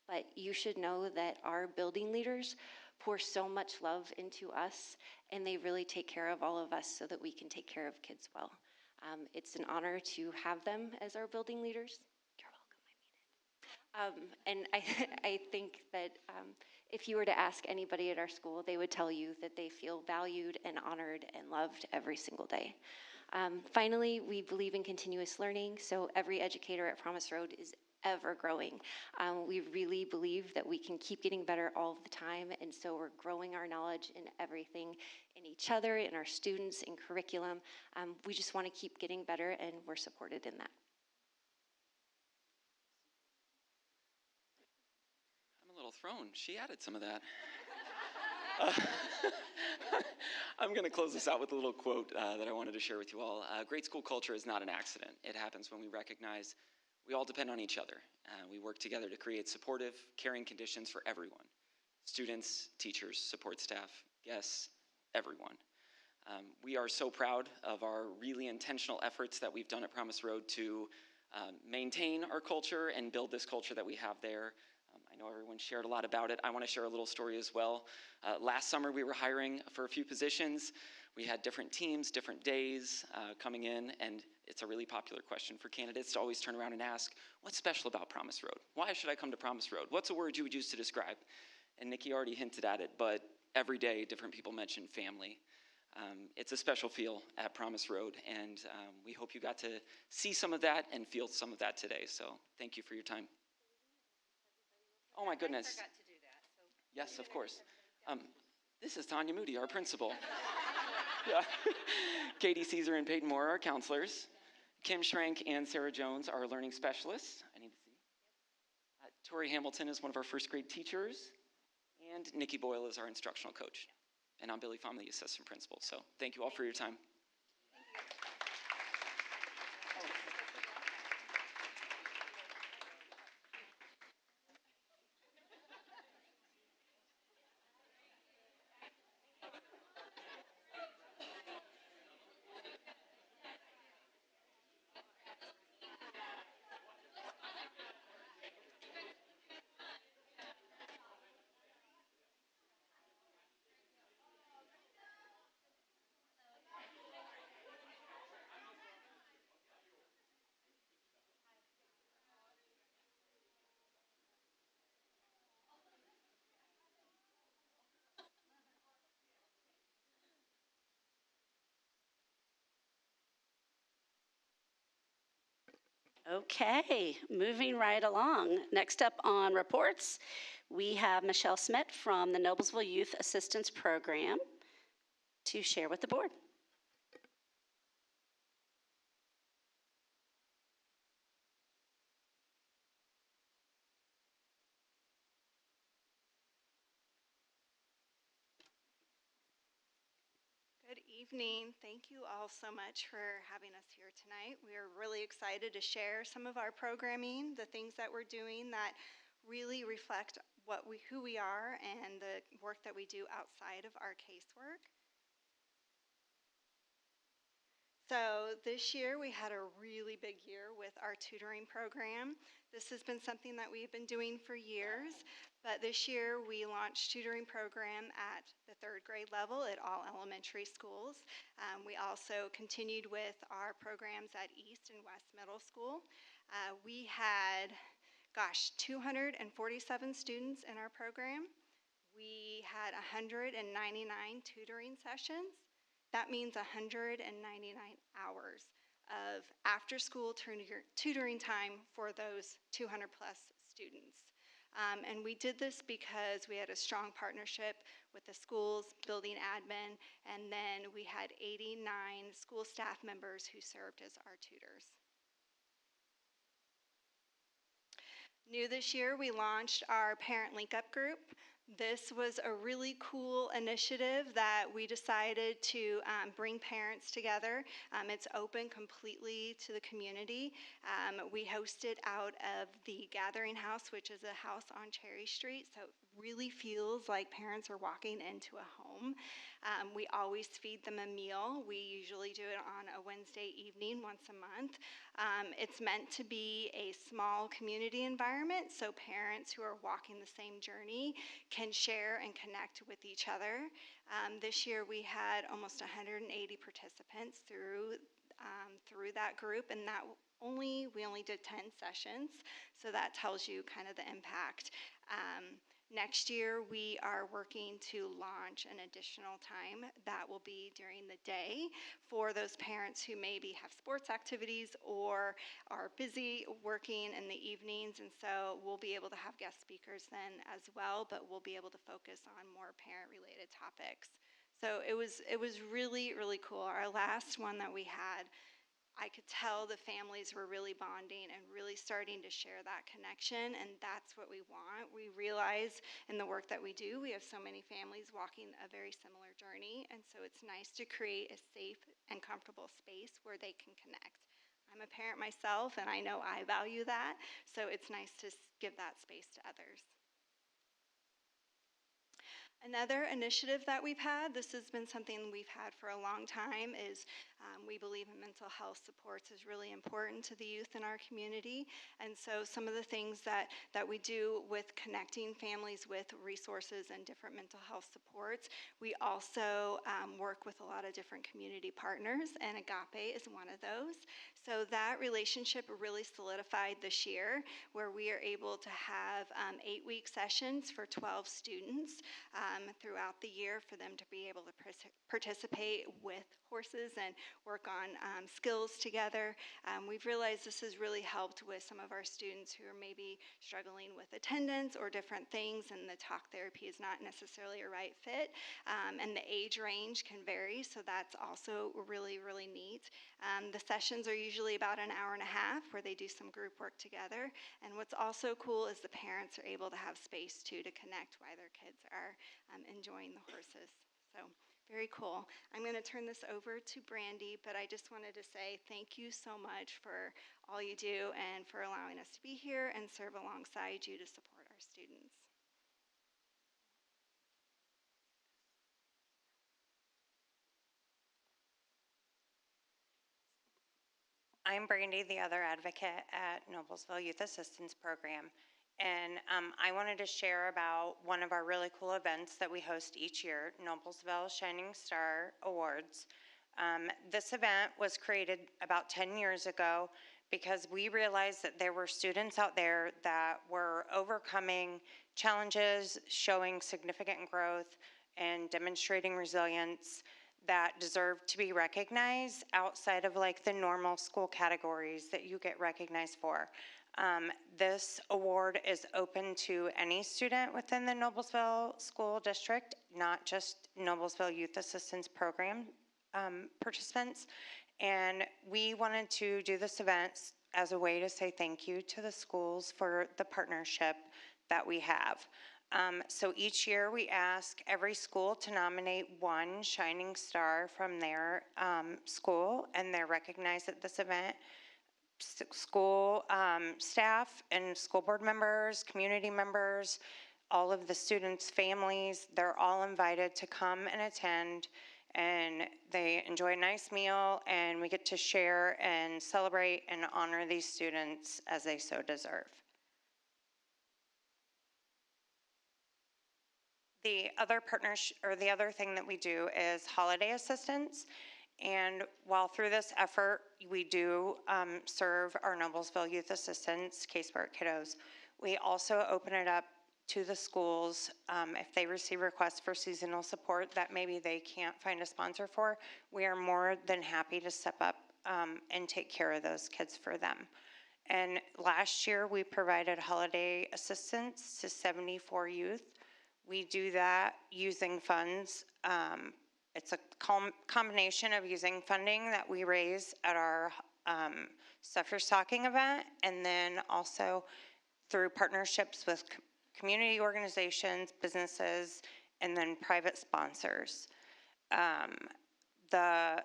but you should know that our building leaders pour so much love into us, and they really take care of all of us so that we can take care of kids well. It's an honor to have them as our building leaders. You're welcome, I mean it. And I think that if you were to ask anybody at our school, they would tell you that they feel valued and honored and loved every single day. Finally, we believe in continuous learning, so every educator at Promise Road is ever growing. We really believe that we can keep getting better all the time, and so we're growing our knowledge in everything, in each other, in our students, in curriculum. We just want to keep getting better, and we're supported in that. I'm a little thrown. She added some of that. I'm going to close this out with a little quote that I wanted to share with you all. Great school culture is not an accident. It happens when we recognize we all depend on each other. We work together to create supportive, caring conditions for everyone. Students, teachers, support staff, guests, everyone. We are so proud of our really intentional efforts that we've done at Promise Road to maintain our culture and build this culture that we have there. I know everyone shared a lot about it. I want to share a little story as well. Last summer we were hiring for a few positions. We had different teams, different days coming in, and it's a really popular question for candidates to always turn around and ask, what's special about Promise Road? Why should I come to Promise Road? What's a word you would use to describe? And Nikki already hinted at it, but every day different people mention family. It's a special feel at Promise Road, and we hope you got to see some of that and feel some of that today. So thank you for your time. Oh my goodness. I forgot to do that. So Yes, of course. This is Tanya Moody, our principal. Yeah. Katie Caesar and Peyton Moore, our counselors. Kim Schrank and Sarah Jones, our learning specialists. I need to see. Tori Hamilton is one of our first grade teachers. And Nikki Boyle is our instructional coach. And I'm Billy Pham, the assistant principal. So thank you all for your time. Okay, moving right along. Next up on reports, we have Michelle Smith from the Noblesville Youth Assistance Program to share with the board. Good evening. Thank you all so much for having us here tonight. We are really excited to share some of our programming, the things that we're doing that really reflect who we are and the work that we do outside of our casework. So this year we had a really big year with our tutoring program. This has been something that we've been doing for years, but this year we launched tutoring program at the 3rd grade level at all elementary schools. We also continued with our programs at East and West Middle School. We had, 247 students in our program. We had 199 tutoring sessions. That means 199 hours of after-school tutoring time for those 200 plus students. And we did this because we had a strong partnership with the schools, building admin, and then we had 89 school staff members who served as our tutors. New this year, we launched our Parent Link Up group. This was a really cool initiative that we decided to bring parents together. It's open completely to the community. We hosted out of the Gathering House, which is a house on Cherry Street, so it really feels like parents are walking into a home. We always feed them a meal. We usually do it on a Wednesday evening once a month. It's meant to be a small community environment, so parents who are walking the same journey can share and connect with each other. This year we had almost 180 participants through that group, and we only did 10 sessions, so that tells you kind of the impact. Next year, we are working to launch an additional time that will be during the day for those parents who maybe have sports activities or are busy working in the evenings, and so we'll be able to have guest speakers then as well, but we'll be able to focus on more parent-related topics. So it was really, really cool. Our last one that we had, I could tell the families were really bonding and really starting to share that connection, and that's what we want. We realize in the work that we do, we have so many families walking a very similar journey, and so it's nice to create a safe and comfortable space where they can connect. I'm a parent myself, and I know I value that, so it's nice to give that space to others. Another initiative that we've had, this has been something we've had for a long time, is We believe in mental health supports is really important to the youth in our community. And so some of the things that we do with connecting families with resources and different mental health supports, we also work with a lot of different community partners, and Agape is one of those. So that relationship really solidified this year, where we are able to have 8-week sessions for 12 students throughout the year for them to be able to participate with horses and work on skills together. We've realized this has really helped with some of our students who are maybe struggling with attendance or different things, and the talk therapy is not necessarily a right fit. And the age range can vary, so that's also really, really neat. The sessions are usually about an hour and a half where they do some group work together. And what's also cool is the parents are able to have space too to connect while their kids are enjoying the horses. So very cool. I'm going to turn this over to Brandy, but I just wanted to say thank you so much for all you do and for allowing us to be here and serve alongside you to support our students. I'm Brandy, the other advocate at Noblesville Youth Assistance Program. And I wanted to share about one of our really cool events that we host each year, Noblesville Shining Star Awards. This event was created about 10 years ago because we realized that there were students out there that were overcoming challenges, showing significant growth, and demonstrating resilience that deserve to be recognized outside of like the normal school categories that you get recognized for. This award is open to any student within the Noblesville School District, not just Noblesville Youth Assistance Program participants. And we wanted to do this event as a way to say thank you to the schools for the partnership that we have. So each year we ask every school to nominate one shining star from their school, and they're recognized at this event. School staff and school board members, community members, all of the students' families, they're all invited to come and attend, and they enjoy a nice meal, and we get to share and celebrate and honor these students as they so deserve. The other the other thing that we do is holiday assistance. And while through this effort, we do serve our Noblesville Youth Assistance casework kiddos, we also open it up to the schools if they receive requests for seasonal support that maybe they can't find a sponsor for. We are more than happy to step up and take care of those kids for them. And last year, we provided holiday assistance to 74 youth. We do that using funds. It's a combination of using funding that we raise at our Stuff Your Stocking event, and then also through partnerships with community organizations, businesses, and then private sponsors. The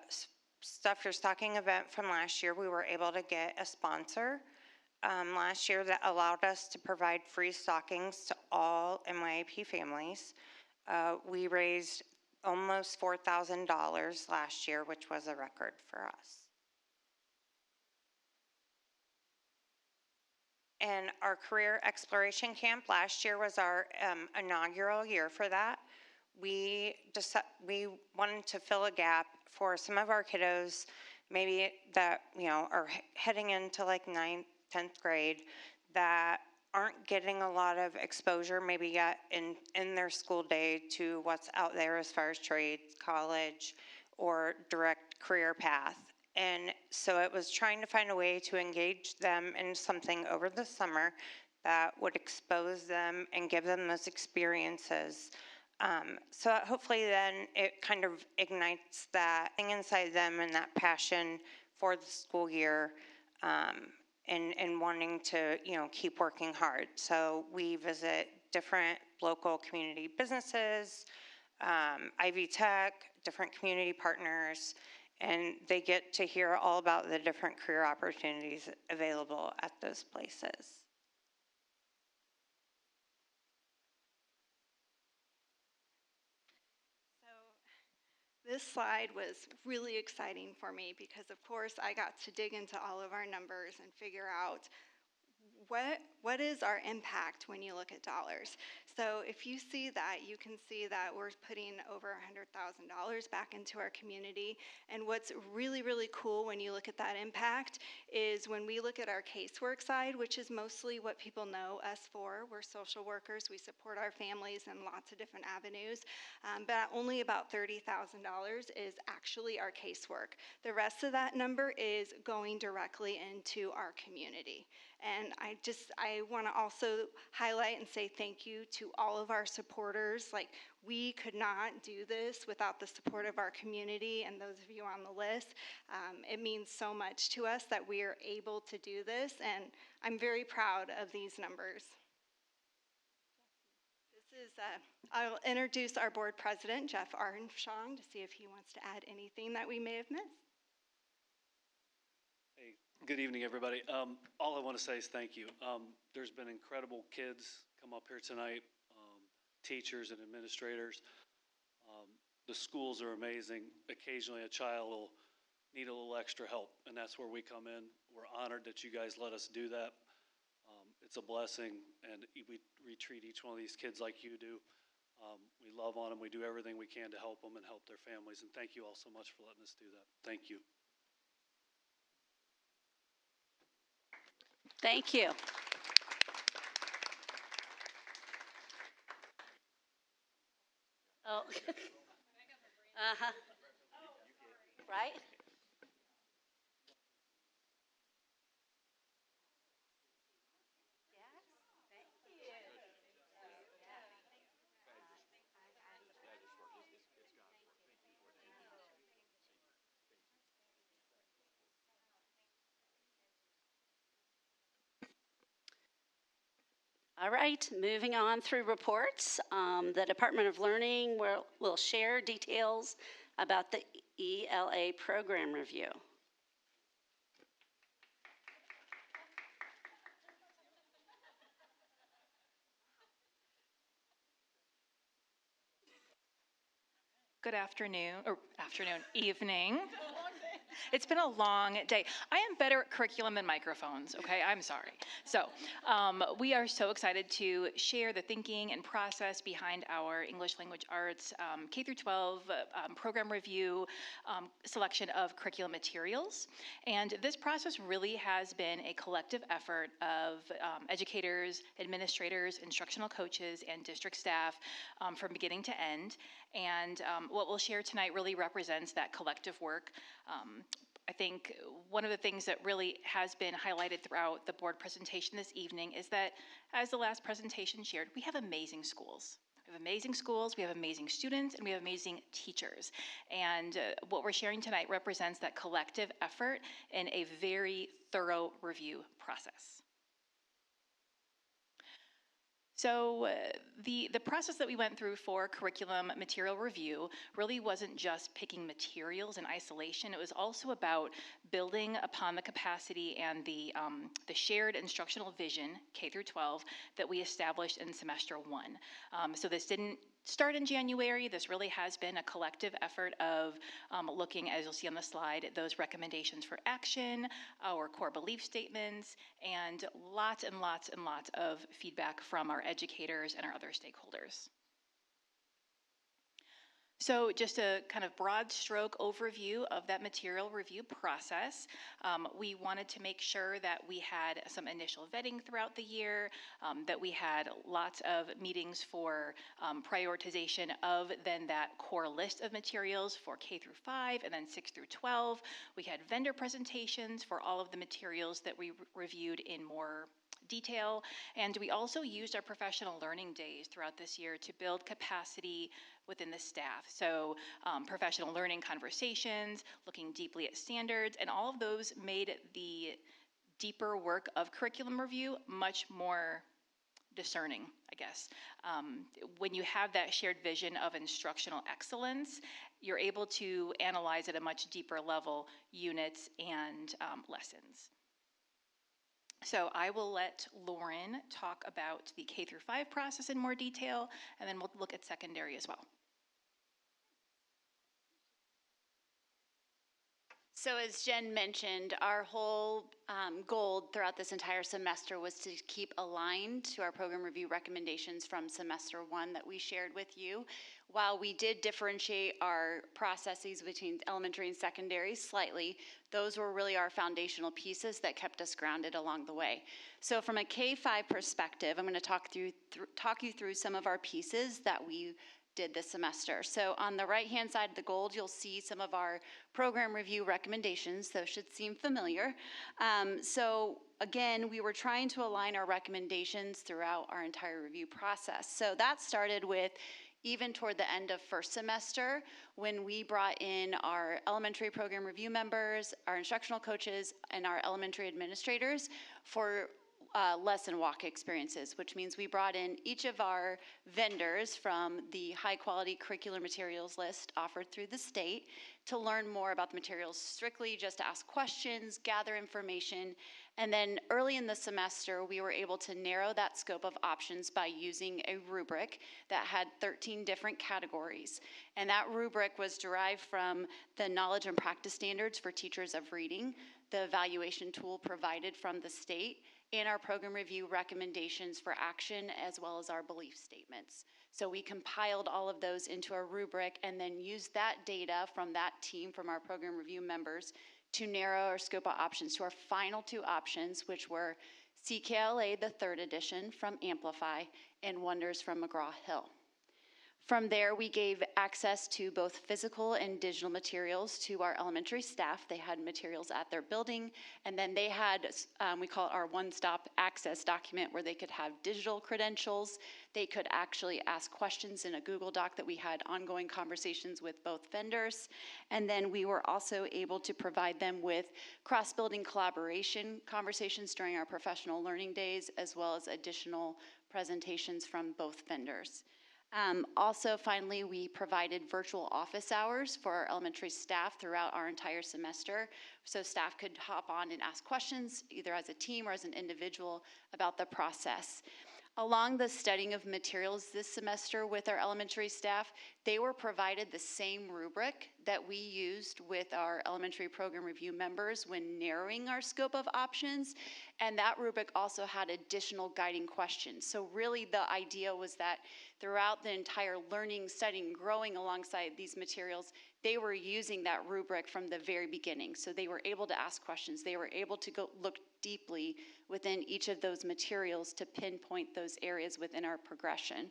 Stuff Your Stocking event from last year, we were able to get a sponsor last year that allowed us to provide free stockings to all MYAP families. We raised almost $4,000 last year, which was a record for us. And our career exploration camp last year was our inaugural year for that. We wanted to fill a gap for some of our kiddos, maybe that are heading into like 9th, 10th grade, that aren't getting a lot of exposure maybe yet in their school day to what's out there as far as trades, college, or direct career path. And so it was trying to find a way to engage them in something over the summer that would expose them and give them those experiences. So that hopefully then it kind of ignites that thing inside them and that passion for the school year, and wanting to, keep working hard. So we visit different local community businesses, Ivy Tech, different community partners, and they get to hear all about the different career opportunities available at those places. This slide was really exciting for me because, of course, I got to dig into all of our numbers and figure out what is our impact when you look at dollars. So if you see that, you can see that we're putting over $100,000 back into our community. And what's really, really cool when you look at that impact is when we look at our casework side, which is mostly what people know us for. We're social workers. We support our families in lots of different avenues. But only about $30,000 is actually our casework. The rest of that number is going directly into our community. And I want to also highlight and say thank you to all of our supporters. Like, we could not do this without the support of our community and those of you on the list. It means so much to us that we are able to do this, and I'm very proud of these numbers. I'll introduce our board president, Jeff Armstrong, to see if he wants to add anything that we may have missed. Hey, good evening, everybody. All I want to say is thank you. There's been incredible kids come up here tonight, teachers and administrators. The schools are amazing. Occasionally a child will need a little extra help, and that's where we come in. We're honored that you guys let us do that. It's a blessing, and we treat each one of these kids like you do. We love on them. We do everything we can to help them and help their families, and thank you all so much for letting us do that. Thank you. Thank you. Oh. Uh-huh. Right? All right, moving on through reports. The Department of Learning will share details about the ELA program review. Good evening. It's been a long day. I am better at curriculum than microphones, okay? I'm sorry. So we are so excited to share the thinking and process behind our English Language Arts K-12 program review selection of curriculum materials. And this process really has been a collective effort of educators, administrators, instructional coaches, and district staff from beginning to end. And what we'll share tonight really represents that collective work. I think one of the things that really has been highlighted throughout the board presentation this evening is that, as the last presentation shared, we have amazing schools. We have amazing schools, we have amazing students, and we have amazing teachers. And what we're sharing tonight represents that collective effort in a very thorough review process. So the process that we went through for curriculum material review really wasn't just picking materials in isolation. It was also about building upon the capacity and the shared instructional vision, K through 12, that we established in semester 1. So this didn't start in January. This really has been a collective effort of looking, as you'll see on the slide, at those recommendations for action, our core belief statements, and lots and lots and lots of feedback from our educators and our other stakeholders. So just a kind of broad stroke overview of that material review process. We wanted to make sure that we had some initial vetting throughout the year, that we had lots of meetings for prioritization of then that core list of materials for K through 5 and then 6 through 12. We had vendor presentations for all of the materials that we reviewed in more detail, and we also used our professional learning days throughout this year to build capacity within the staff. So professional learning conversations, looking deeply at standards, and all of those made the deeper work of curriculum review much more discerning, I guess. When you have that shared vision of instructional excellence, you're able to analyze at a much deeper level units and lessons. So I will let Lauren talk about the K through 5 process in more detail, and then we'll look at secondary as well. So as Jen mentioned, our whole goal throughout this entire semester was to keep aligned to our program review recommendations from semester 1 that we shared with you. While we did differentiate our processes between elementary and secondary slightly, those were really our foundational pieces that kept us grounded along the way. So from a K-5 perspective, I'm going to talk you through some of our pieces that we did this semester. So on the right-hand side of the gold, you'll see some of our program review recommendations. Those should seem familiar. So again, we were trying to align our recommendations throughout our entire review process. So that started with even toward the end of first semester, when we brought in our elementary program review members, our instructional coaches, and our elementary administrators for lesson walk experiences, which means we brought in each of our vendors from the high quality curricular materials list offered through the state to learn more about the materials, strictly just to ask questions, gather information. And then early in the semester, we were able to narrow that scope of options by using a rubric that had 13 different categories. And that rubric was derived from the knowledge and practice standards for teachers of reading, the evaluation tool provided from the state, and our program review recommendations for action, as well as our belief statements. So we compiled all of those into a rubric and then used that data from that team, from our program review members, to narrow our scope of options to our final 2 options, which were CKLA, the 3rd edition from Amplify, and Wonders from McGraw-Hill. From there, we gave access to both physical and digital materials to our elementary staff. They had materials at their building, and then they had, we call it our one-stop access document, where they could have digital credentials. They could actually ask questions in a Google Doc that we had ongoing conversations with both vendors. And then we were also able to provide them with cross-building collaboration conversations during our professional learning days, as well as additional presentations from both vendors. Also, finally, we provided virtual office hours for our elementary staff throughout our entire semester, so staff could hop on and ask questions, either as a team or as an individual, about the process. Along the studying of materials this semester with our elementary staff, they were provided the same rubric that we used with our elementary program review members when narrowing our scope of options, and that rubric also had additional guiding questions. So really the idea was that throughout the entire learning, studying, growing alongside these materials, they were using that rubric from the very beginning. So they were able to ask questions. They were able to go look deeply within each of those materials to pinpoint those areas within our progression.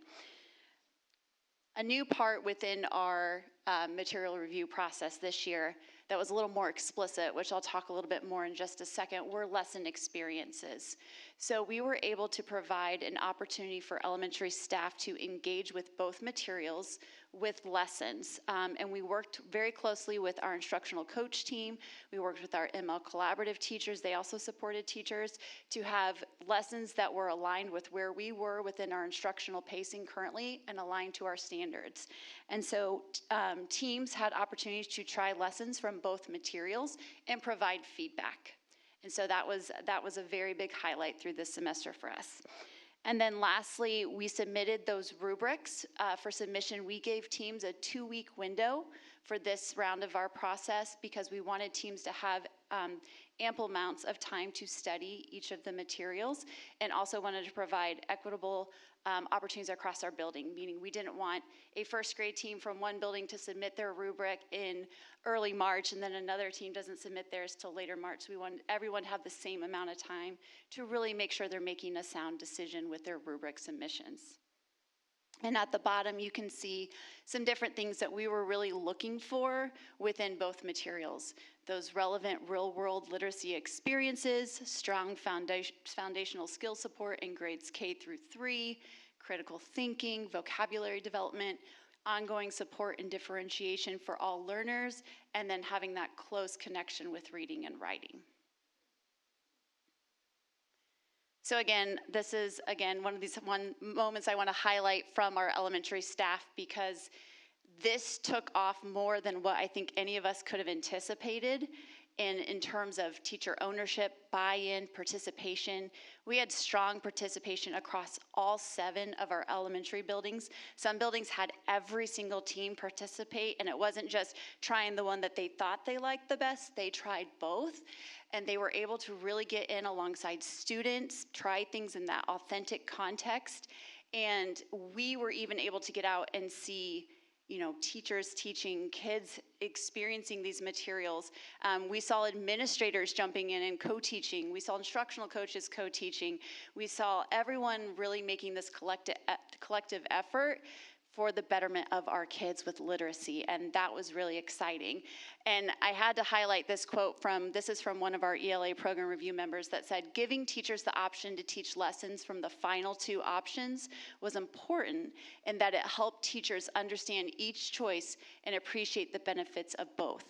A new part within our material review process this year that was a little more explicit, which I'll talk a little bit more in just a second, were lesson experiences. So we were able to provide an opportunity for elementary staff to engage with both materials with lessons. And we worked very closely with our instructional coach team. We worked with our ML collaborative teachers. They also supported teachers to have lessons that were aligned with where we were within our instructional pacing currently and aligned to our standards. And so teams had opportunities to try lessons from both materials and provide feedback. And so that was a very big highlight through this semester for us. And then lastly, we submitted those rubrics for submission. We gave teams a 2-week window for this round of our process because we wanted teams to have ample amounts of time to study each of the materials, and also wanted to provide equitable opportunities across our building, meaning we didn't want a first grade team from one building to submit their rubric in early March and then another team doesn't submit theirs till later March. We want everyone to have the same amount of time to really make sure they're making a sound decision with their rubric submissions. And at the bottom, you can see some different things that we were really looking for within both materials. Those relevant real-world literacy experiences, strong foundational skill support in grades K through 3, critical thinking, vocabulary development, ongoing support and differentiation for all learners, and then having that close connection with reading and writing. So again, this is, one of these moments I want to highlight from our elementary staff, because this took off more than what I think any of us could have anticipated. And in terms of teacher ownership, buy-in, participation, we had strong participation across all 7 of our elementary buildings. Some buildings had every single team participate, and it wasn't just trying the one that they thought they liked the best, they tried both. And they were able to really get in alongside students, try things in that authentic context. And we were even able to get out and see, you know, teachers teaching, kids experiencing these materials. We saw administrators jumping in and co-teaching. We saw instructional coaches co-teaching. We saw everyone really making this collective effort for the betterment of our kids with literacy, and that was really exciting. And I had to highlight this quote this is from one of our ELA program review members that said, giving teachers the option to teach lessons from the final 2 options was important in that it helped teachers understand each choice and appreciate the benefits of both.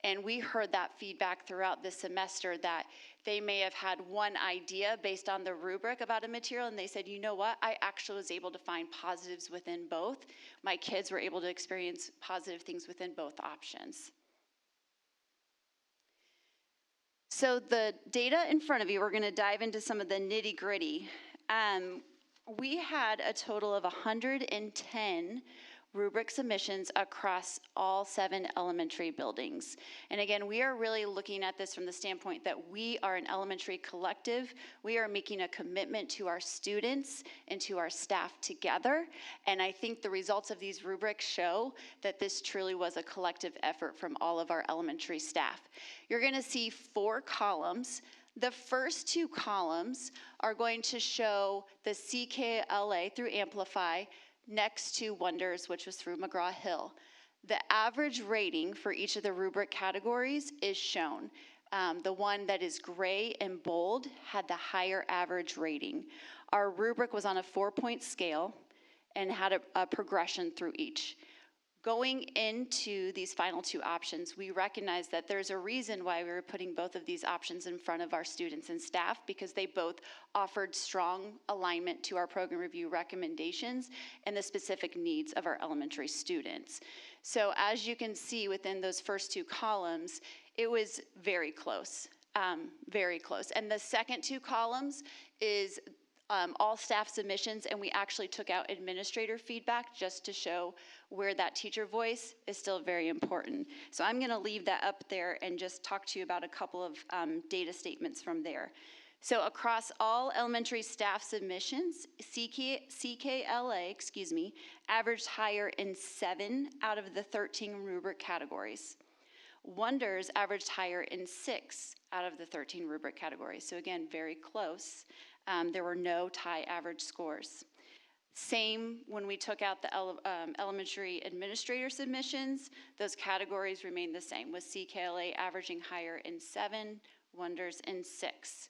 And we heard that feedback throughout this semester that they may have had one idea based on the rubric about a material, and they said, you know what, I actually was able to find positives within both. My kids were able to experience positive things within both options. So the data in front of you, we're going to dive into some of the nitty-gritty. We had a total of 110 rubric submissions across all 7 elementary buildings. And again, we are really looking at this from the standpoint that we are an elementary collective. We are making a commitment to our students and to our staff together. And I think the results of these rubrics show that this truly was a collective effort from all of our elementary staff. You're going to see 4 columns. The first 2 columns are going to show the CKLA through Amplify next to Wonders, which was through McGraw-Hill. The average rating for each of the rubric categories is shown. The one that is gray and bold had the higher average rating. Our rubric was on a 4-point scale and had a progression through each. Going into these final 2 options, we recognize that there's a reason why we were putting both of these options in front of our students and staff, because they both offered strong alignment to our program review recommendations and the specific needs of our elementary students. So as you can see within those first 2 columns, it was very close, very close. And the second 2 columns is all staff submissions, and we actually took out administrator feedback just to show where that teacher voice is still very important. So I'm going to leave that up there and just talk to you about a couple of data statements from there. So across all elementary staff submissions, CKLA, averaged higher in 7 out of the 13 rubric categories. Wonders averaged higher in 6 out of the 13 rubric categories. So again, very close. There were no tie average scores. Same when we took out the elementary administrator submissions, those categories remained the same, with CKLA averaging higher in 7, Wonders in 6.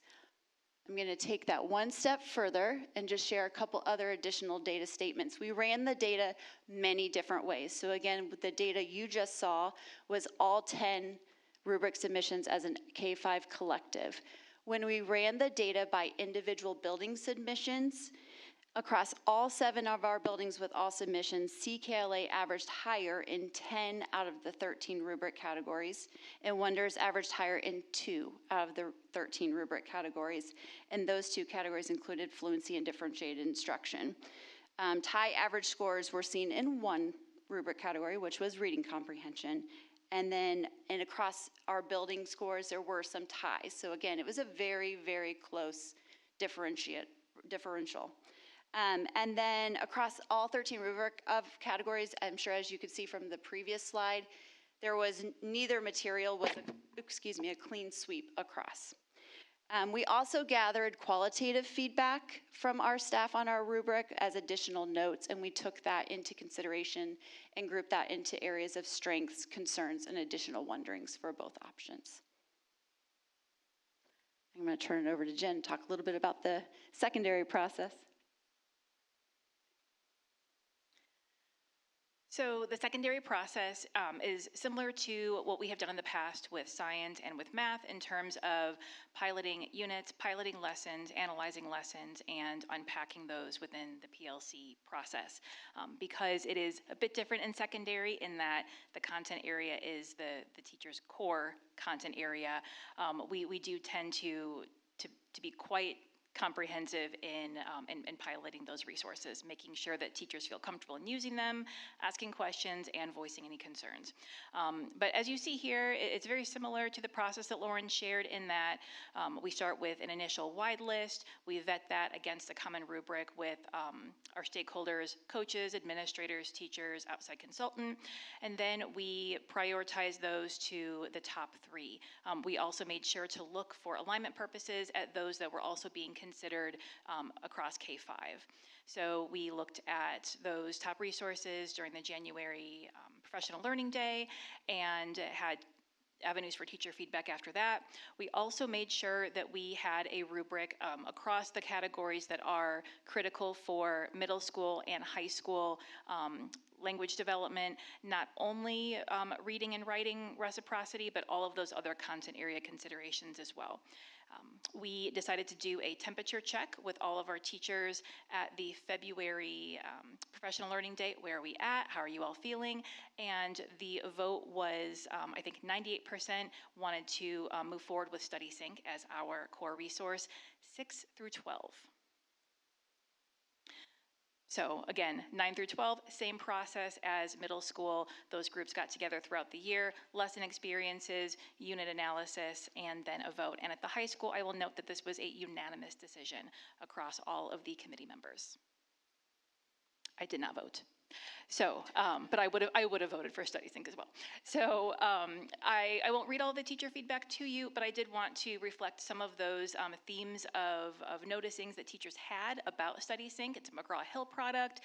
I'm going to take that one step further and just share a couple other additional data statements. We ran the data many different ways. So again, the data you just saw was all 10 rubric submissions as an K-5 collective. When we ran the data by individual building submissions, across all 7 of our buildings with all submissions, CKLA averaged higher in 10 out of the 13 rubric categories, and Wonders averaged higher in 2 out of the 13 rubric categories. And those 2 categories included fluency and differentiated instruction. Tie average scores were seen in 1 rubric category, which was reading comprehension. And then across our building scores, there were some ties. So again, it was a very, very close differential. And then across all 13 rubric of categories, I'm sure as you could see from the previous slide, there was neither material was a clean sweep across. We also gathered qualitative feedback from our staff on our rubric as additional notes, and we took that into consideration and grouped that into areas of strengths, concerns, and additional wonderings for both options. I'm going to turn it over to Jen to talk a little bit about the secondary process. So the secondary process is similar to what we have done in the past with science and with math in terms of piloting units, piloting lessons, analyzing lessons, and unpacking those within the PLC process. Because it is a bit different in secondary in that the content area is the teacher's core content area, we do tend to be quite comprehensive in piloting those resources, making sure that teachers feel comfortable in using them, asking questions, and voicing any concerns. But as you see here, it's very similar to the process that Lauren shared in that we start with an initial wide list, we vet that against a common rubric with our stakeholders, coaches, administrators, teachers, outside consultant, and then we prioritize those to the top 3. We also made sure to look for alignment purposes at those that were also being considered across K-5. So we looked at those top resources during the January Professional Learning Day and had avenues for teacher feedback after that. We also made sure that we had a rubric across the categories that are critical for middle school and high school language development, not only reading and writing reciprocity, but all of those other content area considerations as well. We decided to do a temperature check with all of our teachers at the February Professional Learning Day. Where are we at? How are you all feeling? And the vote was, I think 98% wanted to move forward with StudySync as our core resource, 6 through 12. So again, 9 through 12, same process as middle school. Those groups got together throughout the year, lesson experiences, unit analysis, and then a vote. And at the high school, I will note that this was a unanimous decision across all of the committee members. I did not vote. So, but I would have voted for StudySync as well. So I won't read all the teacher feedback to you, but I did want to reflect some of those themes of noticings that teachers had about StudySync. It's a McGraw-Hill product.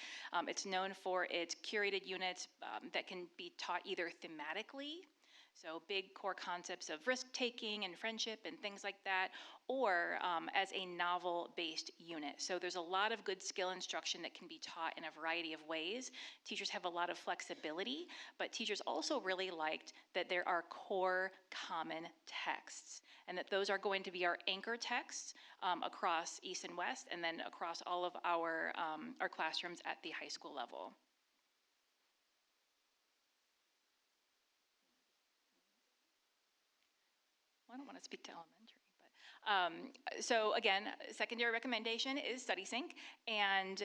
It's known for its curated units that can be taught either thematically, so big core concepts of risk-taking and friendship and things like that, or as a novel-based unit. So there's a lot of good skill instruction that can be taught in a variety of ways. Teachers have a lot of flexibility, but teachers also really liked that there are core common texts, and that those are going to be our anchor texts across East and West, and then across all of our classrooms at the high school level. I don't want to speak to elementary, but so again, secondary recommendation is StudySync, and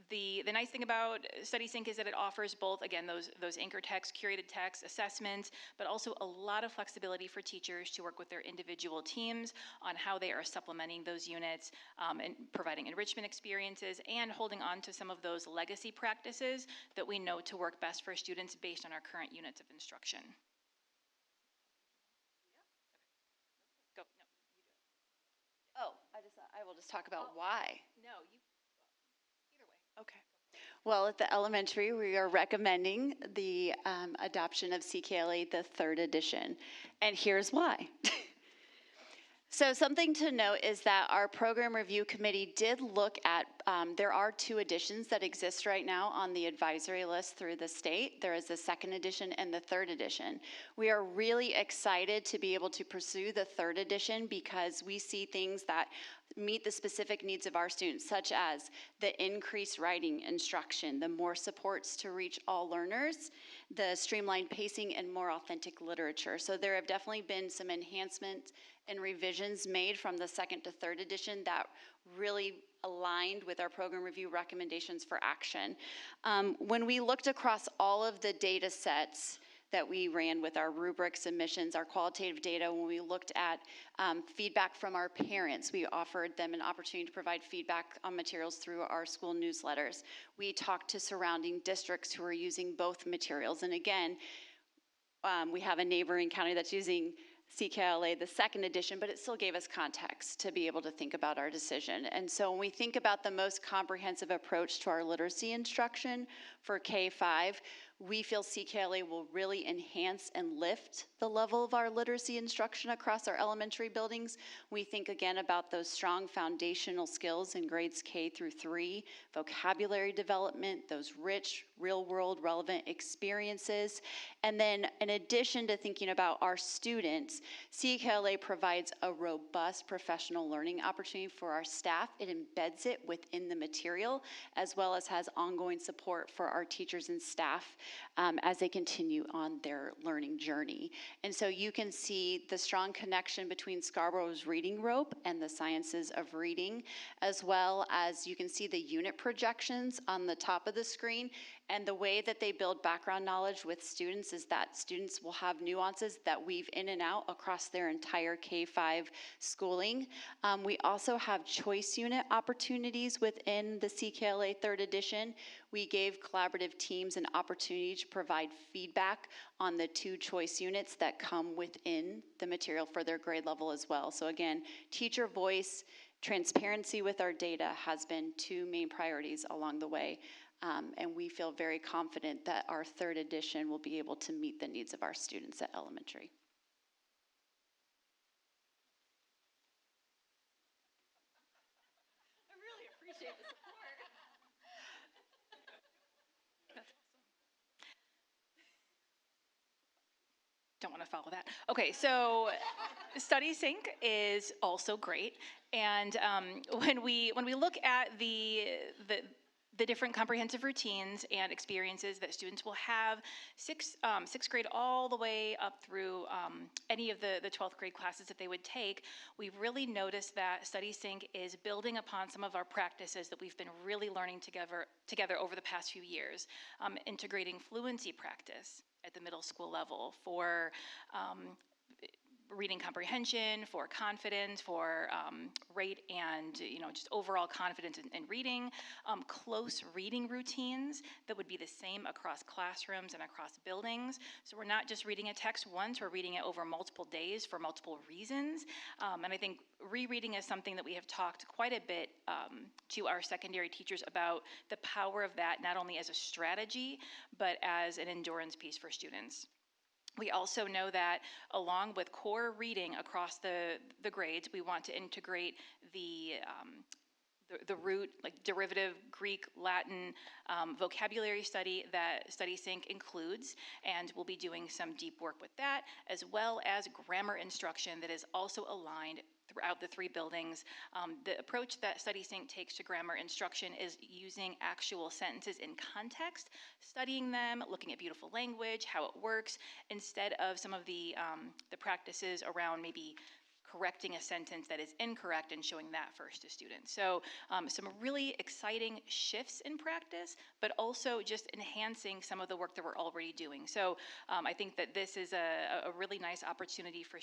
the nice thing about StudySync is that it offers both, again, those anchor texts, curated texts, assessments, but also a lot of flexibility for teachers to work with their individual teams on how they are supplementing those units and providing enrichment experiences and holding on to some of those legacy practices that we know to work best for students based on our current units of instruction. Oh, I will just talk about why. No, either way. Okay. Well, at the elementary, we are recommending the adoption of CKLA, the 3rd edition, and here's why. So something to note is that our program review committee did look at, there are 2 editions that exist right now on the advisory list through the state. There is the 2nd edition and the 3rd edition. We are really excited to be able to pursue the 3rd edition because we see things that meet the specific needs of our students, such as the increased writing instruction, the more supports to reach all learners, the streamlined pacing, and more authentic literature. So there have definitely been some enhancements and revisions made from the 2nd to 3rd edition that really aligned with our program review recommendations for action. When we looked across all of the data sets that we ran with our rubric submissions, our qualitative data, when we looked at feedback from our parents, we offered them an opportunity to provide feedback on materials through our school newsletters. We talked to surrounding districts who are using both materials. And again, we have a neighboring county that's using CKLA, the 2nd edition, but it still gave us context to be able to think about our decision. And so when we think about the most comprehensive approach to our literacy instruction for K-5, We feel CKLA will really enhance and lift the level of our literacy instruction across our elementary buildings. We think again about those strong foundational skills in grades K through 3, vocabulary development, those rich, real-world relevant experiences. And then in addition to thinking about our students, CKLA provides a robust professional learning opportunity for our staff. It embeds it within the material, as well as has ongoing support for our teachers and staff as they continue on their learning journey. And so you can see the strong connection between Scarborough's reading rope and the sciences of reading, as well as you can see the unit projections on the top of the screen. And the way that they build background knowledge with students is that students will have nuances that weave in and out across their entire K-5 schooling. We also have choice unit opportunities within the CKLA 3rd edition. We gave collaborative teams an opportunity to provide feedback on the 2 choice units that come within the material for their grade level as well. So again, teacher voice, transparency with our data has been 2 main priorities along the way. And we feel very confident that our 3rd edition will be able to meet the needs of our students at elementary. I really appreciate the support. That's awesome. Don't want to follow that. Okay, so Study Sync is also great, and when we look at the different comprehensive routines and experiences that students will have, sixth grade all the way up through any of the 12th grade classes that they would take, we've really noticed that Study Sync is building upon some of our practices that we've been really learning together over the past few years, integrating fluency practice at the middle school level for reading comprehension, for confidence, for rate and just overall confidence in reading, close reading routines that would be the same across classrooms and across buildings. So we're not just reading a text once, we're reading it over multiple days for multiple reasons. And I think rereading is something that we have talked quite a bit to our secondary teachers about the power of that, not only as a strategy, but as an endurance piece for students. We also know that along with core reading across the grades, we want to integrate the root, like derivative, Greek, Latin, vocabulary study that Study Sync includes, and we'll be doing some deep work with that, as well as grammar instruction that is also aligned throughout the 3 buildings. The approach that Study Sync takes to grammar instruction is using actual sentences in context, studying them, looking at beautiful language, how it works, instead of some of the practices around maybe correcting a sentence that is incorrect and showing that first to students. So some really exciting shifts in practice, but also just enhancing some of the work that we're already doing. So I think that this is a really nice opportunity for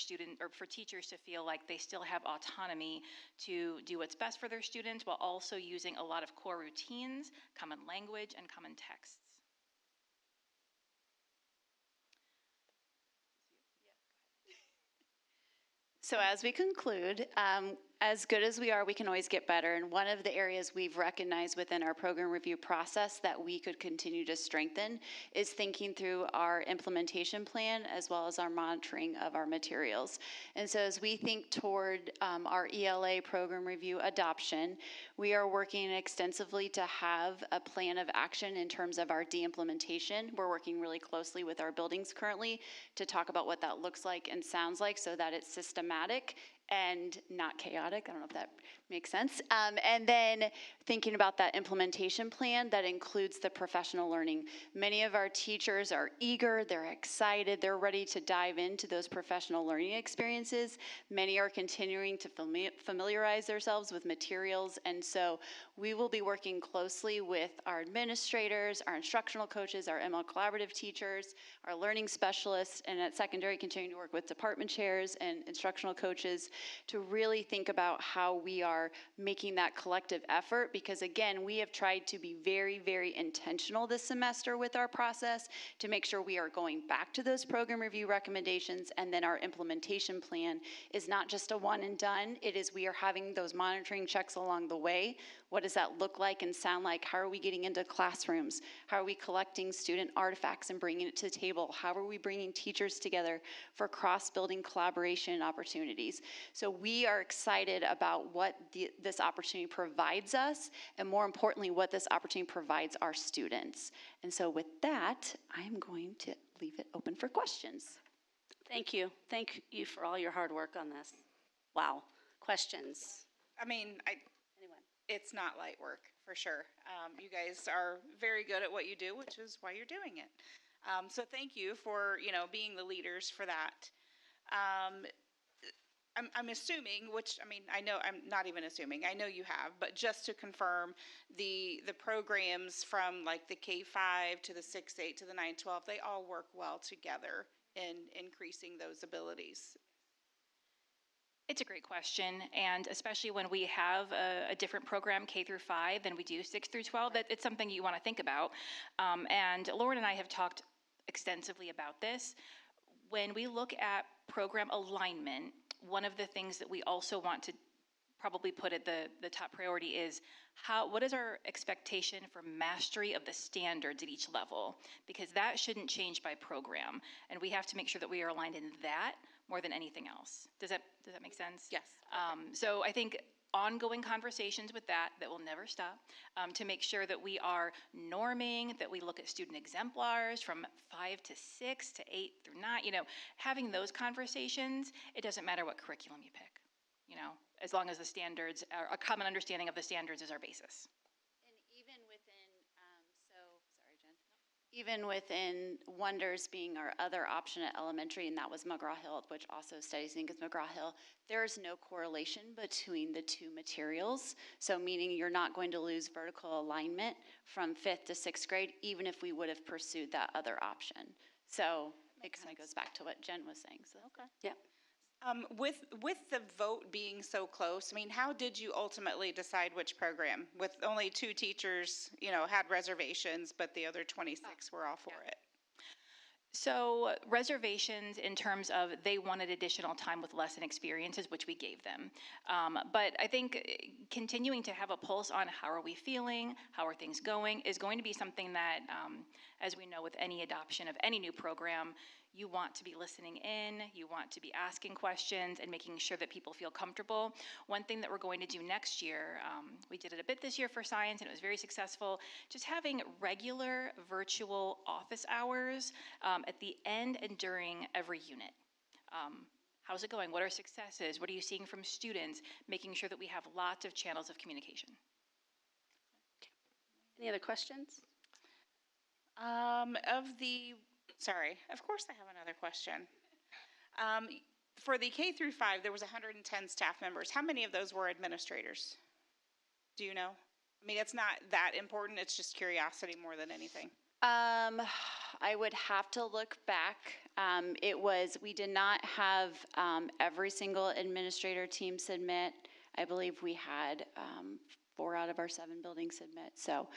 teachers to feel like they still have autonomy to do what's best for their students while also using a lot of core routines, common language, and common texts. So as we conclude, as good as we are, we can always get better. And one of the areas we've recognized within our program review process that we could continue to strengthen is thinking through our implementation plan as well as our monitoring of our materials. And so as we think toward our ELA program review adoption, we are working extensively to have a plan of action in terms of our de-implementation. We're working really closely with our buildings currently to talk about what that looks like and sounds like so that it's systematic and not chaotic. I don't know if that makes sense. And then thinking about that implementation plan that includes the professional learning. Many of our teachers are eager, they're excited, they're ready to dive into those professional learning experiences. Many are continuing to familiarize themselves with materials, and so we will be working closely with our administrators, our instructional coaches, our ML collaborative teachers, our learning specialists, and at secondary continuing to work with department chairs and instructional coaches to really think about how we are making that collective effort, because again, we have tried to be very, very intentional this semester with our process to make sure we are going back to those program review recommendations, and then our implementation plan is not just a one and done. It is we are having those monitoring checks along the way What does that look like and sound like? How are we getting into classrooms? How are we collecting student artifacts and bringing it to the table? How are we bringing teachers together for cross-building collaboration opportunities? So we are excited about what this opportunity provides us, and more importantly, what this opportunity provides our students. And so with that, I'm going to leave it open for questions. Thank you. Thank you for all your hard work on this. Wow. Questions? I mean, it's not light work, for sure. You guys are very good at what you do, which is why you're doing it. So thank you for, being the leaders for that. I'm assuming, which, I know, I'm not even assuming, I know you have, but just to confirm, the programs from like the K-5 to the 6-8 to the 9-12, they all work well together in increasing those abilities. It's a great question, and especially when we have a different program, K through 5, than we do 6 through 12, that it's something you want to think about. And Lauren and I have talked extensively about this. When we look at program alignment, one of the things that we also want to probably put at the top priority is what is our expectation for mastery of the standards at each level? Because that shouldn't change by program, and we have to make sure that we are aligned in that more than anything else. Does that make sense? Yes. So I think ongoing conversations with that will never stop, to make sure that we are norming, that we look at student exemplars from 5 to 6 to 8 through 9, having those conversations. It doesn't matter what curriculum you pick, as long as the standards, a common understanding of the standards is our basis. And even within Wonders being our other option at elementary, and that was McGraw-Hill, which also studies Ingalls McGraw-Hill, there is no correlation between the two materials. So meaning you're not going to lose vertical alignment from 5th to 6th grade, even if we would have pursued that other option. So it kind of goes back to what Jen was saying. So. Okay. Yeah. With the vote being so close, how did you ultimately decide which program? With only 2 teachers, had reservations, but the other 26 were all for it. So reservations in terms of they wanted additional time with lesson experiences, which we gave them. But I think continuing to have a pulse on how are we feeling, how are things going, is going to be something that, as we know with any adoption of any new program, you want to be listening in, you want to be asking questions and making sure that people feel comfortable. One thing that we're going to do next year, we did it a bit this year for science and it was very successful, just having regular virtual office hours at the end and during every unit. How's it going? What are successes? What are you seeing from students? Making sure that we have lots of channels of communication. Any other questions? Sorry, of course I have another question. For the K through 5, there was 110 staff members. How many of those were administrators? Do you know? It's not that important. It's just curiosity more than anything. I would have to look back. We did not have every single administrator team submit. I believe we had 4 out of our 7 buildings submit. So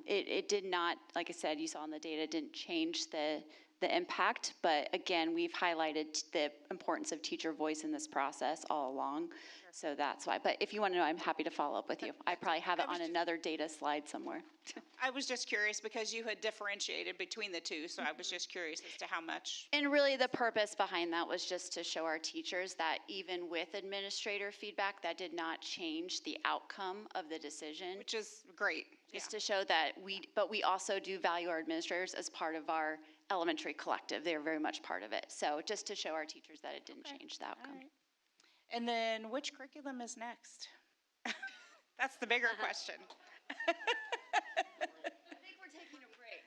it did not, like I said, you saw in the data, didn't change the impact. But again, we've highlighted the importance of teacher voice in this process all along. So that's why. But if you want to know, I'm happy to follow up with you. I probably have it on another data slide somewhere. I was just curious because you had differentiated between the 2, so I was just curious as to how much. And really the purpose behind that was just to show our teachers that even with administrator feedback, that did not change the outcome of the decision. Which is great. Just to show that we also do value our administrators as part of our elementary collective. They're very much part of it. So just to show our teachers that it didn't change the outcome. Right. And then which curriculum is next? That's the bigger question. I think we're taking a break.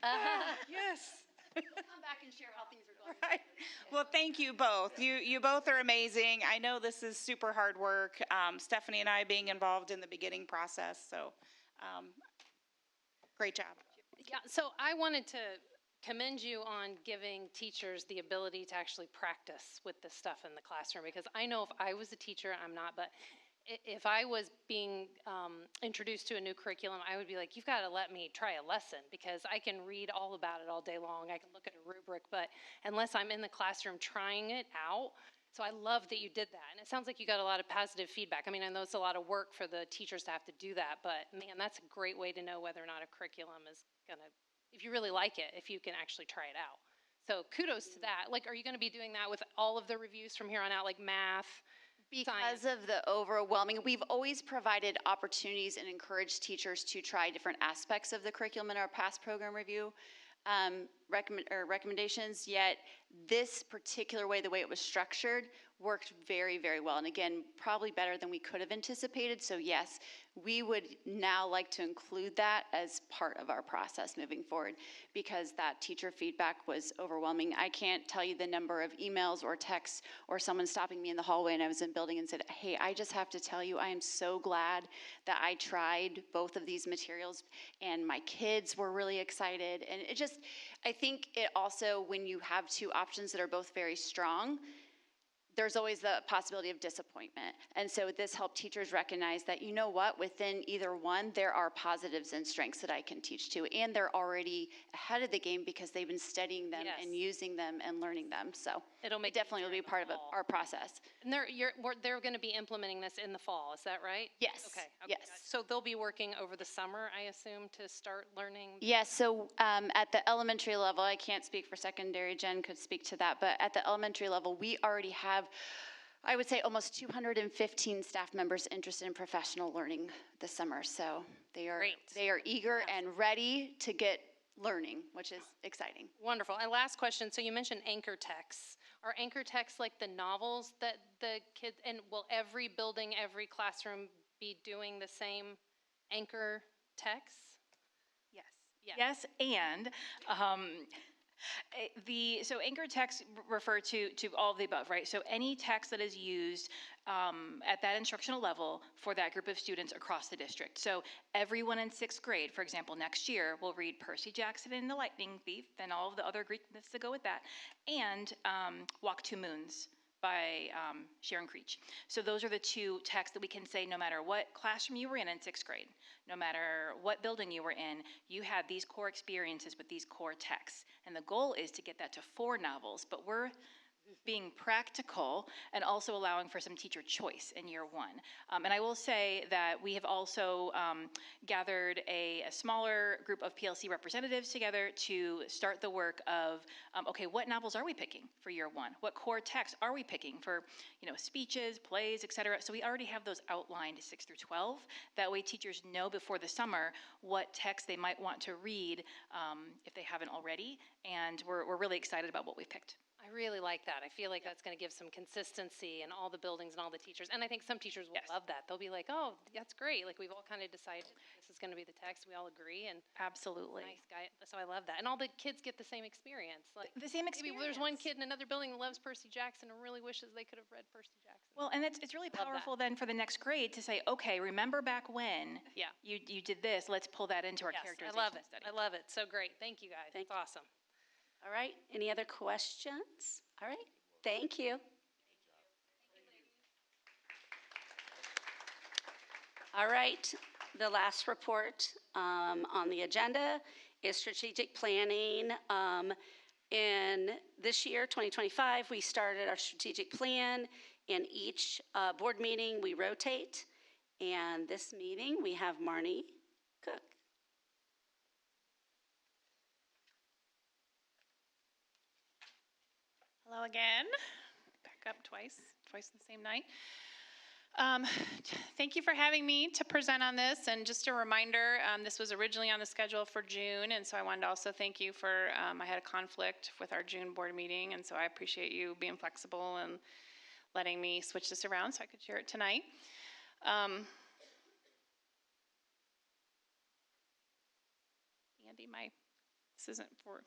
Yes. We'll come back and share how things are going. Right. Well, thank you both. You both are amazing. I know this is super hard work. Stephanie and I being involved in the beginning process. So great job. Yeah, so I wanted to commend you on giving teachers the ability to actually practice with this stuff in the classroom, because I know if I was a teacher, I'm not, but if I was being introduced to a new curriculum, I would be like, you've got to let me try a lesson, because I can read all about it all day long. I can look at a rubric, but unless I'm in the classroom trying it out, So I love that you did that, and it sounds like you got a lot of positive feedback. I mean, I know it's a lot of work for the teachers to have to do that, but man, that's a great way to know whether or not a curriculum is gonna, if you really like it, if you can actually try it out. So kudos to that. Like, are you gonna be doing that with all of the reviews from here on out, like math? Because of the overwhelming, we've always provided opportunities and encouraged teachers to try different aspects of the curriculum in our past program review recommendations, yet this particular way, the way it was structured, worked very, very well. And again, probably better than we could have anticipated. So yes, we would now like to include that as part of our process moving forward, because that teacher feedback was overwhelming. I can't tell you the number of emails or texts or someone stopping me in the hallway and I was in building and said, hey, I just have to tell you, I am so glad that I tried both of these materials and my kids were really excited. And it just, I think it also, when you have two options that are both very strong, there's always the possibility of disappointment. And so this helped teachers recognize that, you know what, within either one, there are positives and strengths that I can teach to. And they're already ahead of the game because they've been studying them and using them and learning them. So it'll make it definitely will be part of our process. And they're going to be implementing this in the fall, is that right? Yes. Okay. Yes. So they'll be working over the summer, I assume, to start learning? Yes, so at the elementary level, I can't speak for secondary, Jen could speak to that, but at the elementary level, we already have, I would say, almost 215 staff members interested in professional learning this summer. So they are eager and ready to get learning, which is exciting. Wonderful. And last question, so you mentioned anchor texts. Are anchor texts like the novels that the kids, and will every building, every classroom be doing the same anchor texts? Yes, and so anchor texts refer to all of the above, right? So any text that is used at that instructional level for that group of students across the district. So everyone in 6th grade, for example, next year will read Percy Jackson and the Lightning Thief and all of the other Greek myths that go with that, and Walk Two Moons by Sharon Creech. So those are the two texts that we can say no matter what classroom you were in 6th grade, no matter what building you were in, you had these core experiences with these core texts. And the goal is to get that to 4 novels, but we're being practical and also allowing for some teacher choice in year 1. And I will say that we have also gathered a smaller group of PLC representatives together to start the work of, okay, what novels are we picking for year 1? What core texts are we picking for, speeches, plays, et cetera? So we already have those outlined 6 through 12. That way teachers know before the summer what text they might want to read if they haven't already. And we're really excited about what we've picked. I really like that. I feel like that's going to give some consistency in all the buildings and all the teachers. And I think some teachers will love that. They'll be like, oh, that's great. Like, we've all kind of decided this is going to be the text. We all agree. And absolutely. Nice guy. So I love that. And all the kids get the same experience. Like the same experience. Maybe there's one kid in another building that loves Percy Jackson and really wishes they could have read Percy Jackson. Well, and it's really powerful then for the next grade to say, okay, remember back when you did this. Let's pull that into our characterization study. I love it. So great. Thank you, guys. That's awesome. All right, any other questions? All right, thank you. All right, the last report on the agenda is strategic planning. In this year, 2025, we started our strategic plan. In each board meeting, we rotate. And this meeting, we have Marnie Cook. Hello again. Back up twice in the same night. Thank you for having me to present on this. And just a reminder, this was originally on the schedule for June, and so I wanted to also thank you for, I had a conflict with our June board meeting, and so I appreciate you being flexible and letting me switch this around so I could share it tonight. Andy, this isn't for...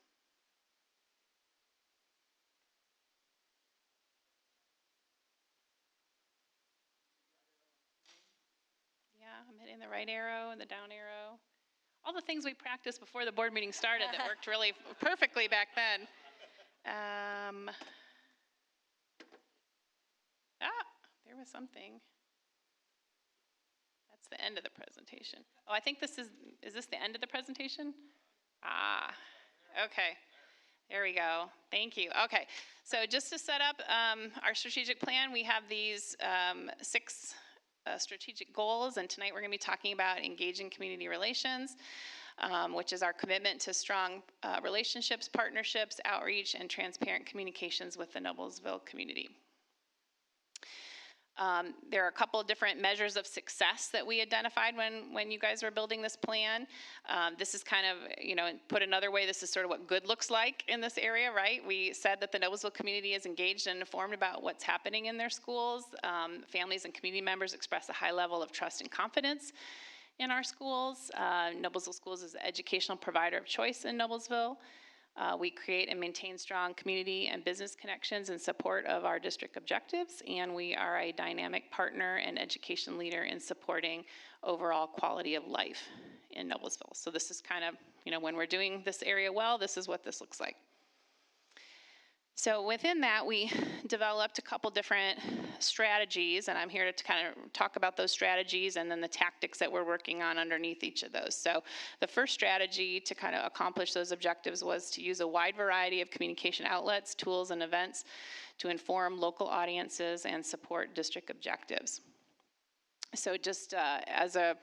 I'm hitting the right arrow and the down arrow. All the things we practiced before the board meeting started that worked really perfectly back then. There was something. That's the end of the presentation. Oh, I think is this the end of the presentation? Okay. There we go. Thank you. Okay, so just to set up our strategic plan, we have these 6 strategic goals, and tonight we're going to be talking about engaging community relations, which is our commitment to strong relationships, partnerships, outreach, and transparent communications with the Noblesville community. There are a couple of different measures of success that we identified when you guys were building this plan. This is kind of, put another way, this is sort of what good looks like in this area, right? We said that the Noblesville community is engaged and informed about what's happening in their schools. Families and community members express a high level of trust and confidence in our schools. Noblesville Schools is the educational provider of choice in Noblesville. We create and maintain strong community and business connections in support of our district objectives, and we are a dynamic partner and education leader in supporting overall quality of life in Noblesville. So this is kind of, when we're doing this area well, this is what this looks like. So within that, we developed a couple different strategies, and I'm here to kind of talk about those strategies and then the tactics that we're working on underneath each of those. So the first strategy to kind of accomplish those objectives was to use a wide variety of communication outlets, tools, and events to inform local audiences and support district objectives. So just as a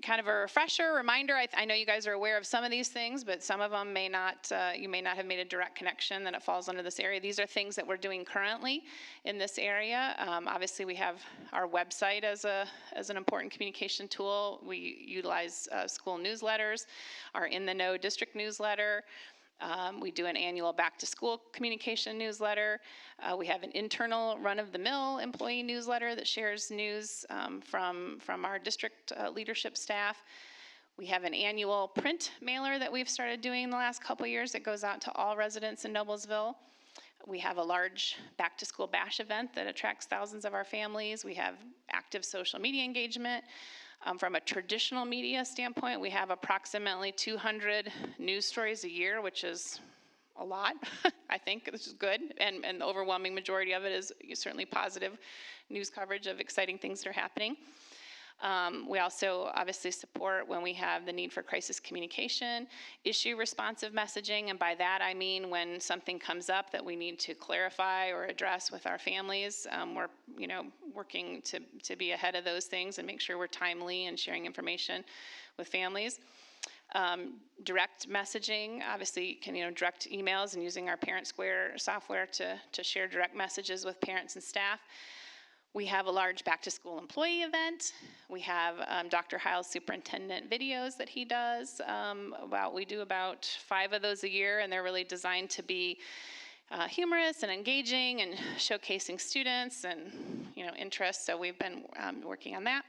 kind of a refresher, reminder, I know you guys are aware of some of these things, but some of them may not, you may not have made a direct connection that it falls under this area. These are things that we're doing currently in this area. Obviously, we have our website as an important communication tool. We utilize school newsletters, our In the Know district newsletter. We do an annual back-to-school communication newsletter. We have an internal run-of-the-mill employee newsletter that shares news from our district leadership staff. We have an annual print mailer that we've started doing in the last couple years that goes out to all residents in Noblesville. We have a large back-to-school bash event that attracts thousands of our families. We have active social media engagement. From a traditional media standpoint, we have approximately 200 news stories a year, which is a lot, I think, which is good. And the overwhelming majority of it is certainly positive news coverage of exciting things that are happening. We also obviously support when we have the need for crisis communication, issue responsive messaging, and by that I mean when something comes up that we need to clarify or address with our families. We're working to be ahead of those things and make sure we're timely and sharing information with families. Direct messaging, obviously, direct emails and using our Parent Square software to share direct messages with parents and staff. We have a large back-to-school employee event. We have Dr. Heil's superintendent videos that he does. We do about 5 of those a year, and they're really designed to be humorous and engaging and showcasing students and interests. So we've been working on that.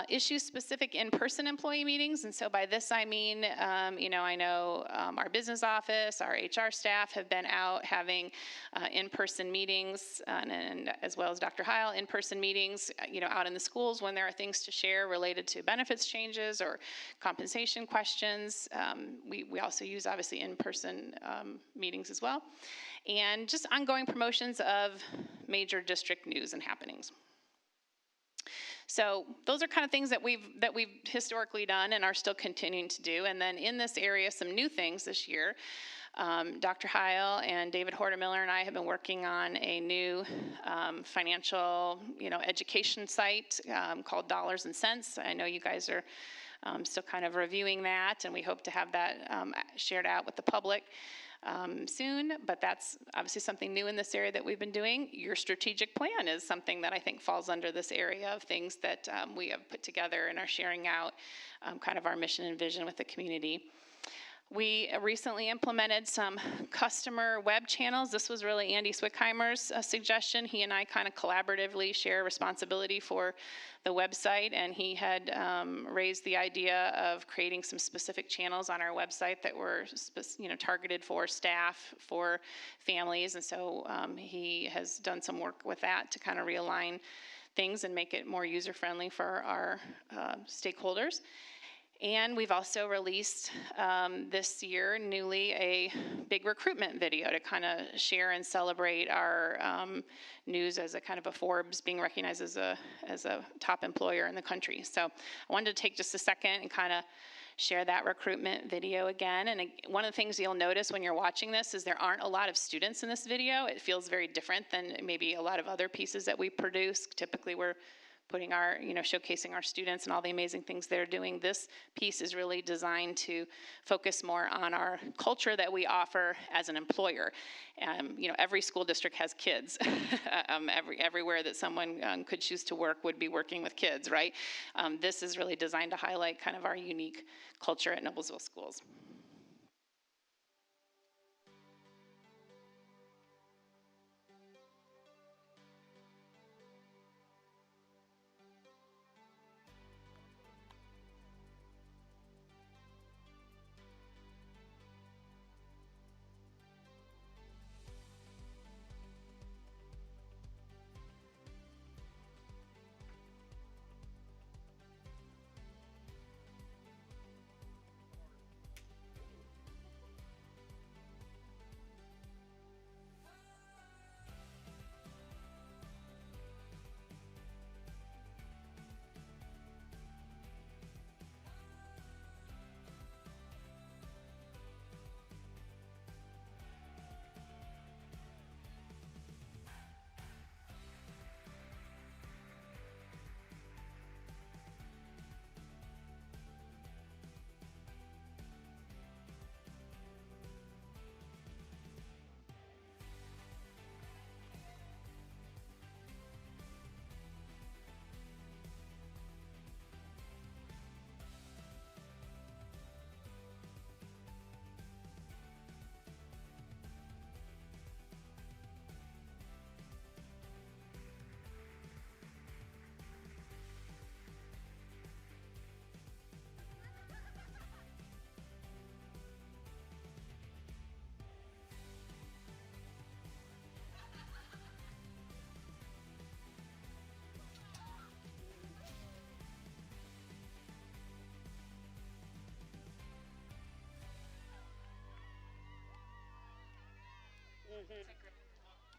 Issue-specific in-person employee meetings, and so by this I mean, I know our business office, our HR staff have been out having in-person meetings, and as well as Dr. Heil, in-person meetings, out in the schools when there are things to share related to benefits changes or compensation questions. We also use, obviously, in-person meetings as well, and just ongoing promotions of major district news and happenings. So those are kind of things that we've historically done and are still continuing to do. And then in this area, some new things this year. Dr. Heil and David Hortemiller and I have been working on a new financial, education site called Dollars and Cents. I know you guys are still kind of reviewing that, and we hope to have that shared out with the public soon, but that's obviously something new in this area that we've been doing. Your strategic plan is something that I think falls under this area of things that we have put together and are sharing out kind of our mission and vision with the community. We recently implemented some customer web channels. This was really Andy Swickheimer's suggestion. He and I kind of collaboratively share responsibility for the website, and he had raised the idea of creating some specific channels on our website that were targeted for staff, for families, and so he has done some work with that to kind of realign things and make it more user-friendly for our stakeholders. And we've also released this year newly a big recruitment video to kind of share and celebrate our news as a kind of a Forbes being recognized as a top employer in the country. So I wanted to take just a second and kind of share that recruitment video again. And one of the things you'll notice when you're watching this is there aren't a lot of students in this video. It feels very different than maybe a lot of other pieces that we produce. Typically we're putting our, showcasing our students and all the amazing things they're doing. This piece is really designed to focus more on our culture that we offer as an employer. Every school district has kids. Everywhere that someone could choose to work would be working with kids, right? This is really designed to highlight kind of our unique culture at Noblesville Schools.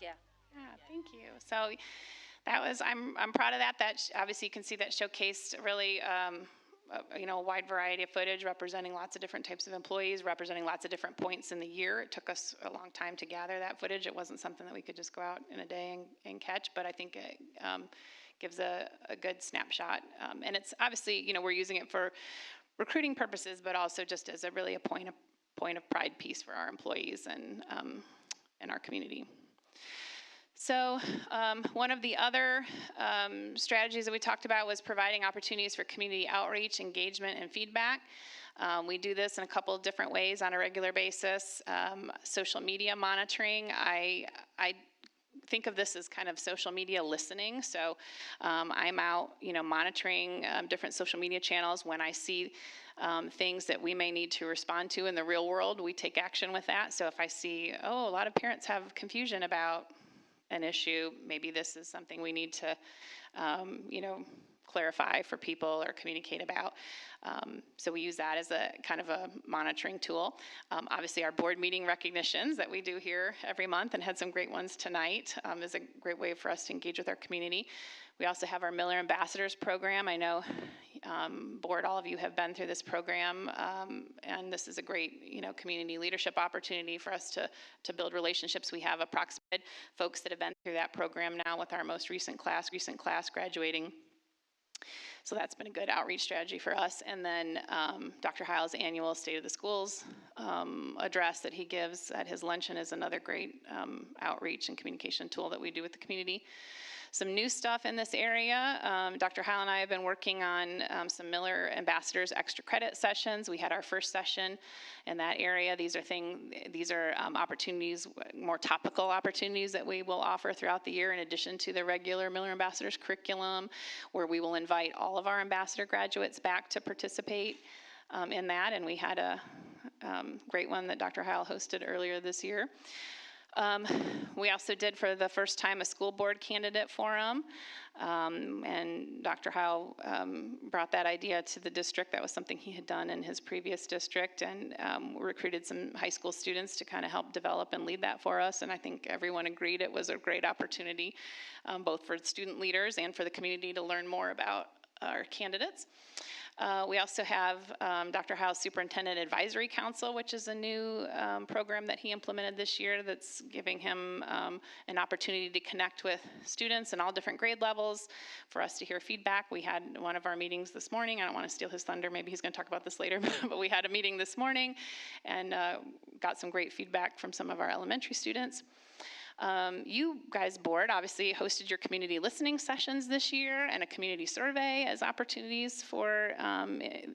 Yeah. Yeah, thank you. So that was, I'm proud of that. Obviously you can see that showcased really, a wide variety of footage representing lots of different types of employees, representing lots of different points in the year. It took us a long time to gather that footage. It wasn't something that we could just go out in a day and catch, but I think it gives a good snapshot. And it's obviously, we're using it for recruiting purposes, but also just as a really a point of pride piece for our employees and our community. So one of the other strategies that we talked about was providing opportunities for community outreach, engagement, and feedback. We do this in a couple of different ways on a regular basis. Social media monitoring, I think of this as kind of social media listening. So I'm out, monitoring different social media channels. When I see things that we may need to respond to in the real world, we take action with that. So if I see, a lot of parents have confusion about an issue, maybe this is something we need to, clarify for people or communicate about. So we use that as a kind of a monitoring tool. Obviously our board meeting recognitions that we do here every month and had some great ones tonight is a great way for us to engage with our community. We also have our Miller Ambassadors program. I know board, all of you have been through this program, and this is a great, community leadership opportunity for us to build relationships. We have approximated folks that have been through that program now with our most recent class graduating. So that's been a good outreach strategy for us. And then Dr. Heil's annual State of the Schools address that he gives at his luncheon is another great outreach and communication tool that we do with the community. Some new stuff in this area. Dr. Heil and I have been working on some Miller Ambassadors extra credit sessions. We had our first session in that area. These are opportunities, more topical opportunities that we will offer throughout the year in addition to the regular Miller Ambassadors curriculum, where we will invite all of our ambassador graduates back to participate in that. And we had a great one that Dr. Heil hosted earlier this year. We also did for the first time a school board candidate forum, and Dr. Howe brought that idea to the district. That was something he had done in his previous district, and recruited some high school students to kind of help develop and lead that for us, and I think everyone agreed it was a great opportunity, both for student leaders and for the community to learn more about our candidates. We also have Dr. Howe's Superintendent Advisory Council, which is a new program that he implemented this year that's giving him an opportunity to connect with students in all different grade levels for us to hear feedback. We had one of our meetings this morning. I don't want to steal his thunder. Maybe he's going to talk about this later, but we had a meeting this morning and got some great feedback from some of our elementary students. You guys, board, obviously hosted your community listening sessions this year and a community survey as opportunities for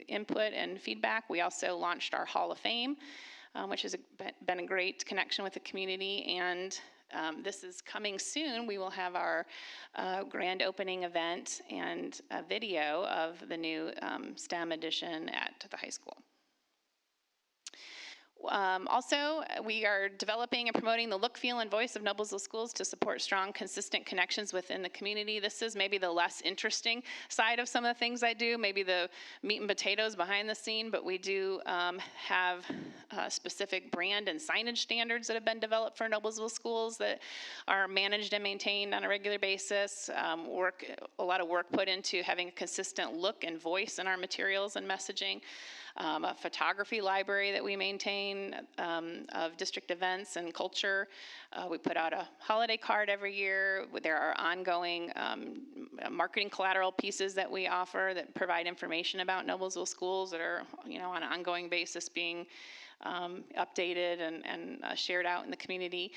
input and feedback. We also launched our Hall of Fame, which has been a great connection with the community. And this is coming soon. We will have our grand opening event and a video of the new STEM edition at the high school. Also, we are developing and promoting the look, feel, and voice of Noblesville Schools to support strong, consistent connections within the community. This is maybe the less interesting side of some of the things I do, maybe the meat and potatoes behind the scene, but we do have specific brand and signage standards that have been developed for Noblesville Schools that are managed and maintained on a regular basis. A lot of work put into having a consistent look and voice in our materials and messaging. A photography library that we maintain of district events and culture. We put out a holiday card every year. There are ongoing marketing collateral pieces that we offer that provide information about Noblesville Schools that are, on an ongoing basis being updated and shared out in the community.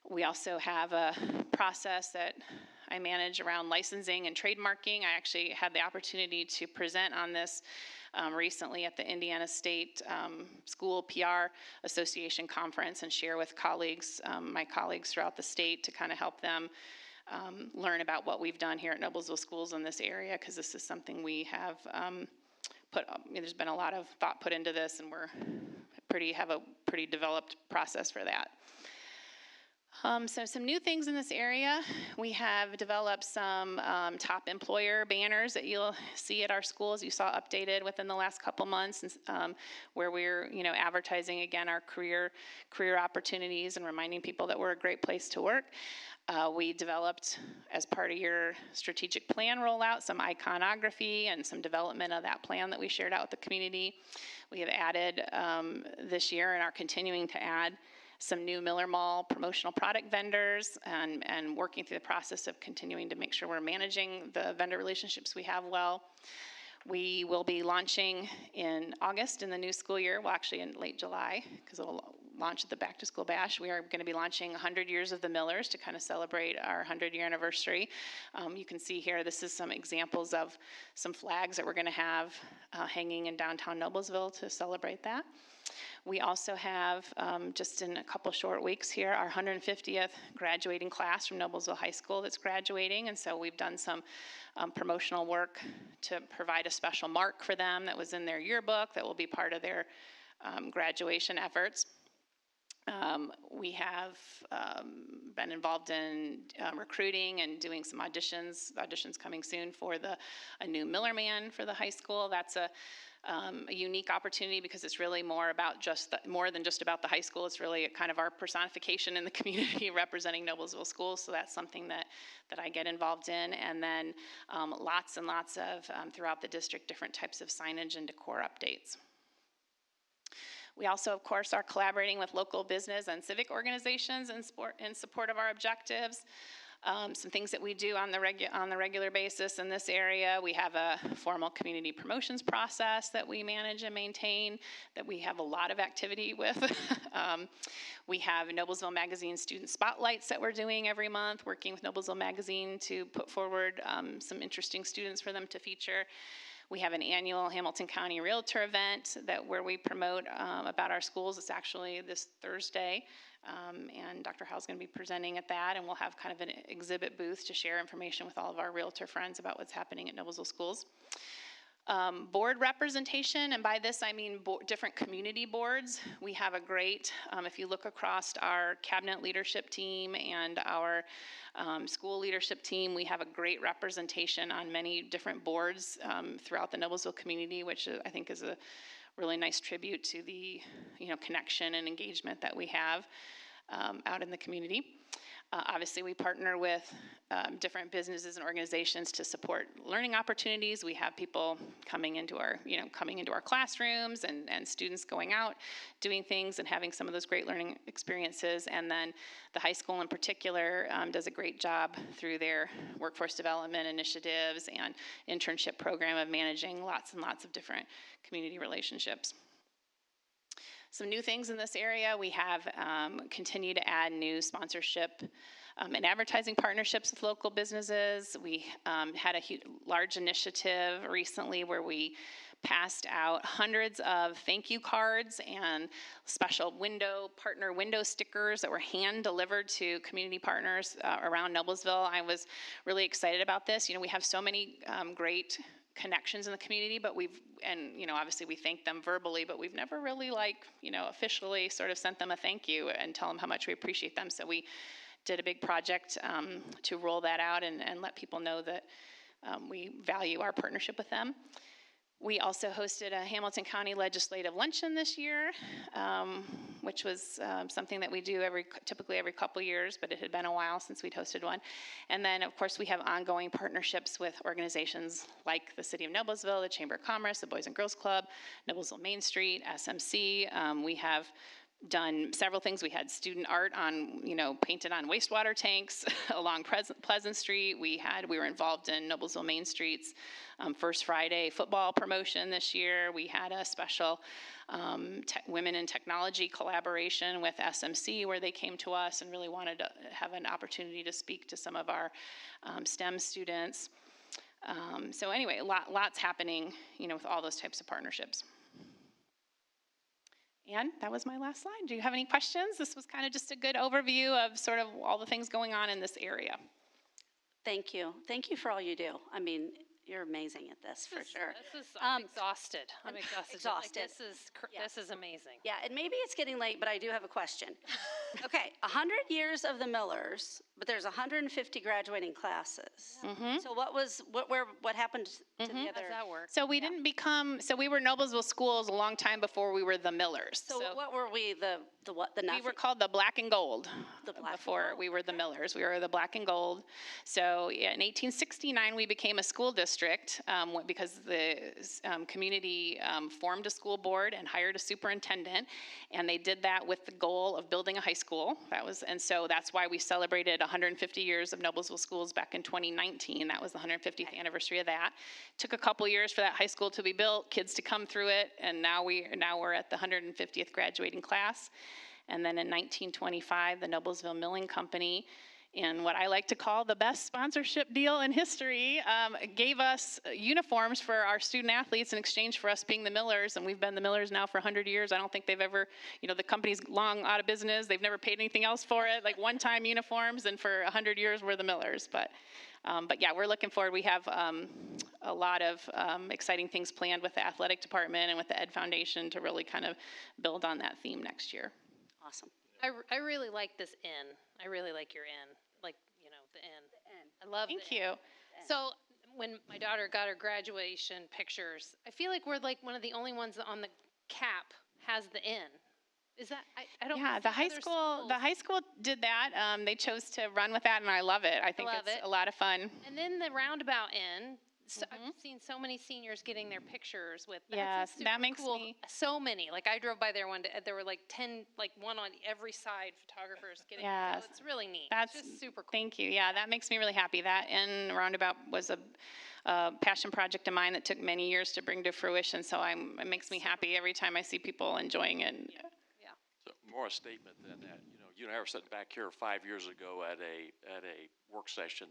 We also have a process that I manage around licensing and trademarking. I actually had the opportunity to present on this recently at the Indiana State School PR Association Conference and share with colleagues, my colleagues throughout the state, to kind of help them learn about what we've done here at Noblesville Schools in this area, because this is something we have there's been a lot of thought put into this, and have a pretty developed process for that. So some new things in this area. We have developed some top employer banners that you'll see at our schools. You saw updated within the last couple months, where we're advertising again our career opportunities and reminding people that we're a great place to work. We developed, as part of your strategic plan rollout, some iconography and some development of that plan that we shared out with the community. We have added this year and are continuing to add some new Miller Mall promotional product vendors, and working through the process of continuing to make sure we're managing the vendor relationships we have well. We will be launching in August in the new school year, well actually in late July, because it'll launch at the Back to School Bash. We are going to be launching 100 years of the Millers to kind of celebrate our 100-year anniversary. You can see here, this is some examples of some flags that we're going to have hanging in downtown Noblesville to celebrate that. We also have, just in a couple short weeks here, our 150th graduating class from Noblesville High School that's graduating, and so we've done some promotional work to provide a special mark for them that was in their yearbook that will be part of their graduation efforts. We have been involved in recruiting and doing some auditions coming soon for a new Millerman for the high school. That's a unique opportunity because it's really more than just about the high school. It's really kind of our personification in the community representing Noblesville Schools. So that's something that I get involved in. And then lots and lots of, throughout the district, different types of signage and decor updates. We also, of course, are collaborating with local business and civic organizations in support of our objectives. Some things that we do on the regular basis in this area. We have a formal community promotions process that we manage and maintain, that we have a lot of activity with. We have Noblesville Magazine student spotlights that we're doing every month, working with Noblesville Magazine to put forward some interesting students for them to feature. We have an annual Hamilton County Realtor event where we promote about our schools. It's actually this Thursday. And Dr. Howe's going to be presenting at that, and we'll have kind of an exhibit booth to share information with all of our realtor friends about what's happening at Noblesville Schools. Board representation, and by this I mean different community boards. We have a great, if you look across our cabinet leadership team and our school leadership team, we have a great representation on many different boards throughout the Noblesville community, which I think is a really nice tribute to the connection and engagement that we have out in the community. Obviously, we partner with different businesses and organizations to support learning opportunities. We have people coming into our classrooms and students going out, doing things and having some of those great learning experiences. And then the high school in particular does a great job through their workforce development initiatives and internship program of managing lots and lots of different community relationships. Some new things in this area, we have continued to add new sponsorship and advertising partnerships with local businesses. We had a large initiative recently where we passed out hundreds of thank you cards and special partner window stickers that were hand delivered to community partners around Noblesville. I was really excited about this. We have so many great connections in the community, but obviously we thank them verbally, but we've never really officially sort of sent them a thank you and tell them how much we appreciate them. So we did a big project to roll that out and let people know that we value our partnership with them. We also hosted a Hamilton County Legislative Luncheon this year, which was something that we do typically every couple years, but it had been a while since we'd hosted one. And then, of course, we have ongoing partnerships with organizations like the City of Noblesville, the Chamber of Commerce, the Boys and Girls Club, Noblesville Main Street, SMC. We have done several things. We had student art painted on wastewater tanks along Pleasant Street. We were involved in Noblesville Main Street's First Friday football promotion this year. We had a special Women in Technology collaboration with SMC where they came to us and really wanted to have an opportunity to speak to some of our STEM students. So anyway, lots happening, with all those types of partnerships. And that was my last slide. Do you have any questions? This was kind of just a good overview of sort of all the things going on in this area. Thank you. Thank you for all you do. I mean, you're amazing at this, for sure. I'm exhausted. I'm exhausted. Exhausted. This is amazing. Yeah, and maybe it's getting late, but I do have a question. Okay, 100 years of the Millers, but there's 150 graduating classes. Mm-hmm. So what happened to the other? How does that work? So we we were Noblesville Schools a long time before we were the Millers. So what were we, the We were called the Black and Gold before and Gold. we were the Millers. We were the Black and Gold. So in 1869, we became a school district because the community formed a school board and hired a superintendent, and they did that with the goal of building a high school. So that's why we celebrated 150 years of Noblesville Schools back in 2019. That was the 150th anniversary of that. Took a couple years for that high school to be built, kids to come through it, and now we're at the 150th graduating class. And then in 1925, the Noblesville Milling Company, in what I like to call the best sponsorship deal in history, gave us uniforms for our student athletes in exchange for us being the Millers, and we've been the Millers now for 100 years. I don't think they've ever, the company's long out of business. They've never paid anything else for it, like one-time uniforms, and for 100 years we're the Millers. But yeah, we're looking forward. We have a lot of exciting things planned with the athletic department and with the Ed Foundation to really kind of build on that theme next year. Awesome. I really like this inn. I really like your inn. The inn. I love Thank you. So when my daughter got her graduation pictures, I feel like we're like one of the only ones on the cap has the inn. Is that I don't? Yeah, the high school did that. They chose to run with that, and I love it. I think it's a lot of fun. And then the Roundabout Inn. So I've seen so many seniors getting their pictures with. Yes, that makes cool. me. So many. Like I drove by there one day. There were like 10, like one on every side, photographers getting. Yes, so it's really neat. That's it's just super cool. Thank you. Yeah, that makes me really happy. That Inn Roundabout was a passion project of mine that took many years to bring to fruition. So it makes me happy every time I see people enjoying it. Yeah. So more a statement than that. You and I were sitting back here 5 years ago at a work session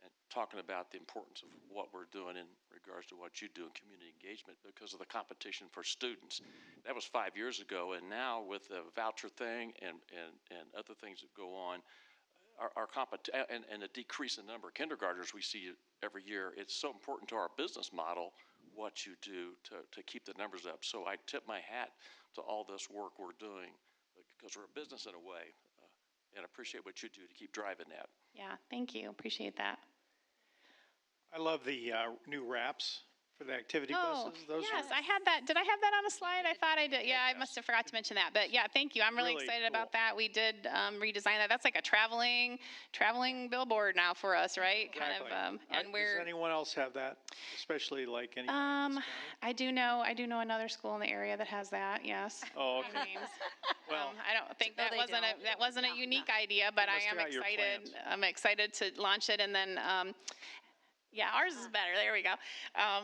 and talking about the importance of what we're doing in regards to what you do in community engagement because of the competition for students. That was 5 years ago, and now with the voucher thing and other things that go on, our and a decrease in the number of kindergartners we see every year, it's so important to our business model what you do to keep the numbers up. So I tip my hat to all this work we're doing because we're a business in a way, and I appreciate what you do to keep driving that. Yeah, thank you. Appreciate that. I love the new wraps for the activity buses. Those yes, are I had that. Did I have that on a slide? I thought I did. Yeah, I must have forgot to mention that. But yeah, thank you. I'm really excited about that. We did redesign that. That's like a traveling billboard now for us, right? Exactly. Kind of. And Does anyone else have that? Especially like any. I do know another school in the area that has that. Yes. Oh, okay. Names. Well, I don't think that wasn't a unique idea, but I am excited. I'm excited to launch it, and then. Yeah, ours is better. There we go.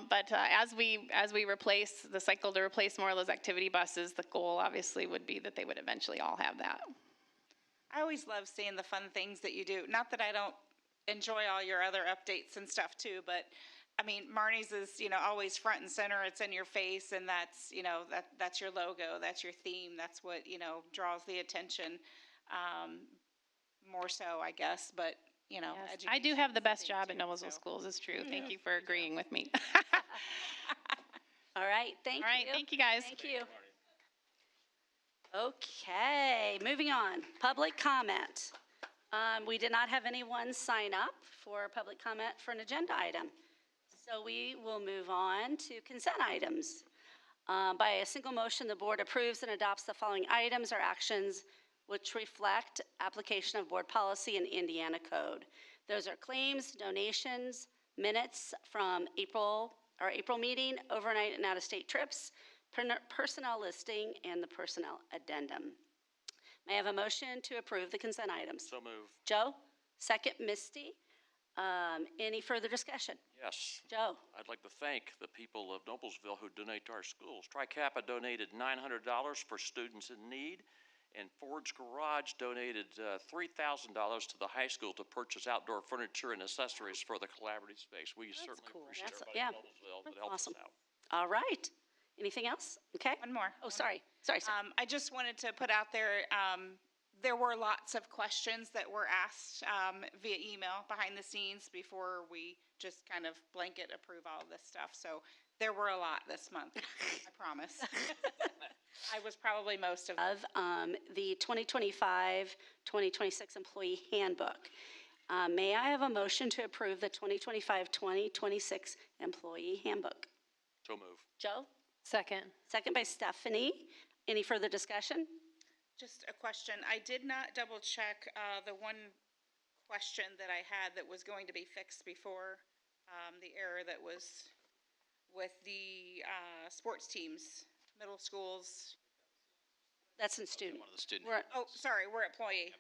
But as we replace the cycle to replace more of those activity buses, the goal obviously would be that they would eventually all have that. I always love seeing the fun things that you do. Not that I don't enjoy all your other updates and stuff too, but I mean, Marnie's is, always front and center. It's in your face, and that's, that's your logo, that's your theme, that's what, draws the attention, more so, I guess, but, Yes, I do have the best job at Noblesville Schools. It's true. Thank you for agreeing with me. All right, thank you. All right, thank you guys. Thank you. Okay, moving on. Public comment. We did not have anyone sign up for public comment for an agenda item. So we will move on to consent items. By a single motion, the board approves and adopts the following items or actions which reflect application of board policy and Indiana code. Those are claims, donations, minutes from our April meeting, overnight and out-of-state trips, personnel listing, and the personnel addendum. May I have a motion to approve the consent items? So moved. Joe, second, Misty. Any further discussion? Yes. Joe. I'd like to thank the people of Noblesville who donate to our schools. TriCappa donated $900 for students in need, and Ford's Garage donated $3,000 to the high school to purchase outdoor furniture and accessories for the collaborative space. We certainly appreciate everybody in Noblesville that helps us out. All right. Anything else? Okay. One more. Oh, sorry. Sorry. I just wanted to put out there, there were lots of questions that were asked via email behind the scenes before we just kind of blanket approve all of this stuff. So there were a lot this month, I promise. I was probably most of the 2025-2026 employee handbook. May I have a motion to approve the 2025-2026 employee handbook? So move. Joe? Second. Second by Stephanie. Any further discussion? Just a question. I did not double check the one question that I had that was going to be fixed before, the error that was with the sports teams, middle schools. That's in student. One of the student. Sorry, we're employee.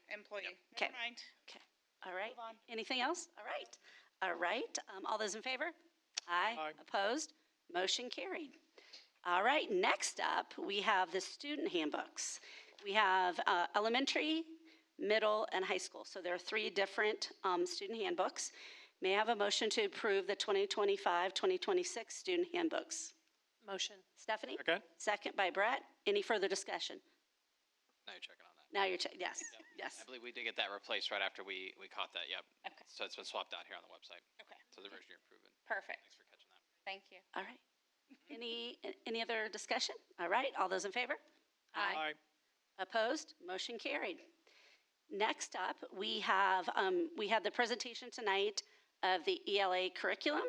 Okay. Never mind. Okay. All right. Anything else? All right. All right. All those in favor? Aye. Opposed? Motion carried. All right. Next up, we have the student handbooks. We have elementary, middle, and high school. So there are 3 different student handbooks. May I have a motion to approve the 2025-2026 student handbooks? Motion. Stephanie? Okay. Second by Brett. Any further discussion? Now you're checking on that. Now you're checking. Yes. Yep. Yes. I believe we did get that replaced right after we caught that. Yep. Okay. So it's been swapped out here on the website. Okay. So the version you're approving. Perfect. Thanks for catching that. Thank you. All right. Any other discussion? All right. All those in favor? Aye. Opposed? Motion carried. Next up, we had the presentation tonight of the ELA curriculum.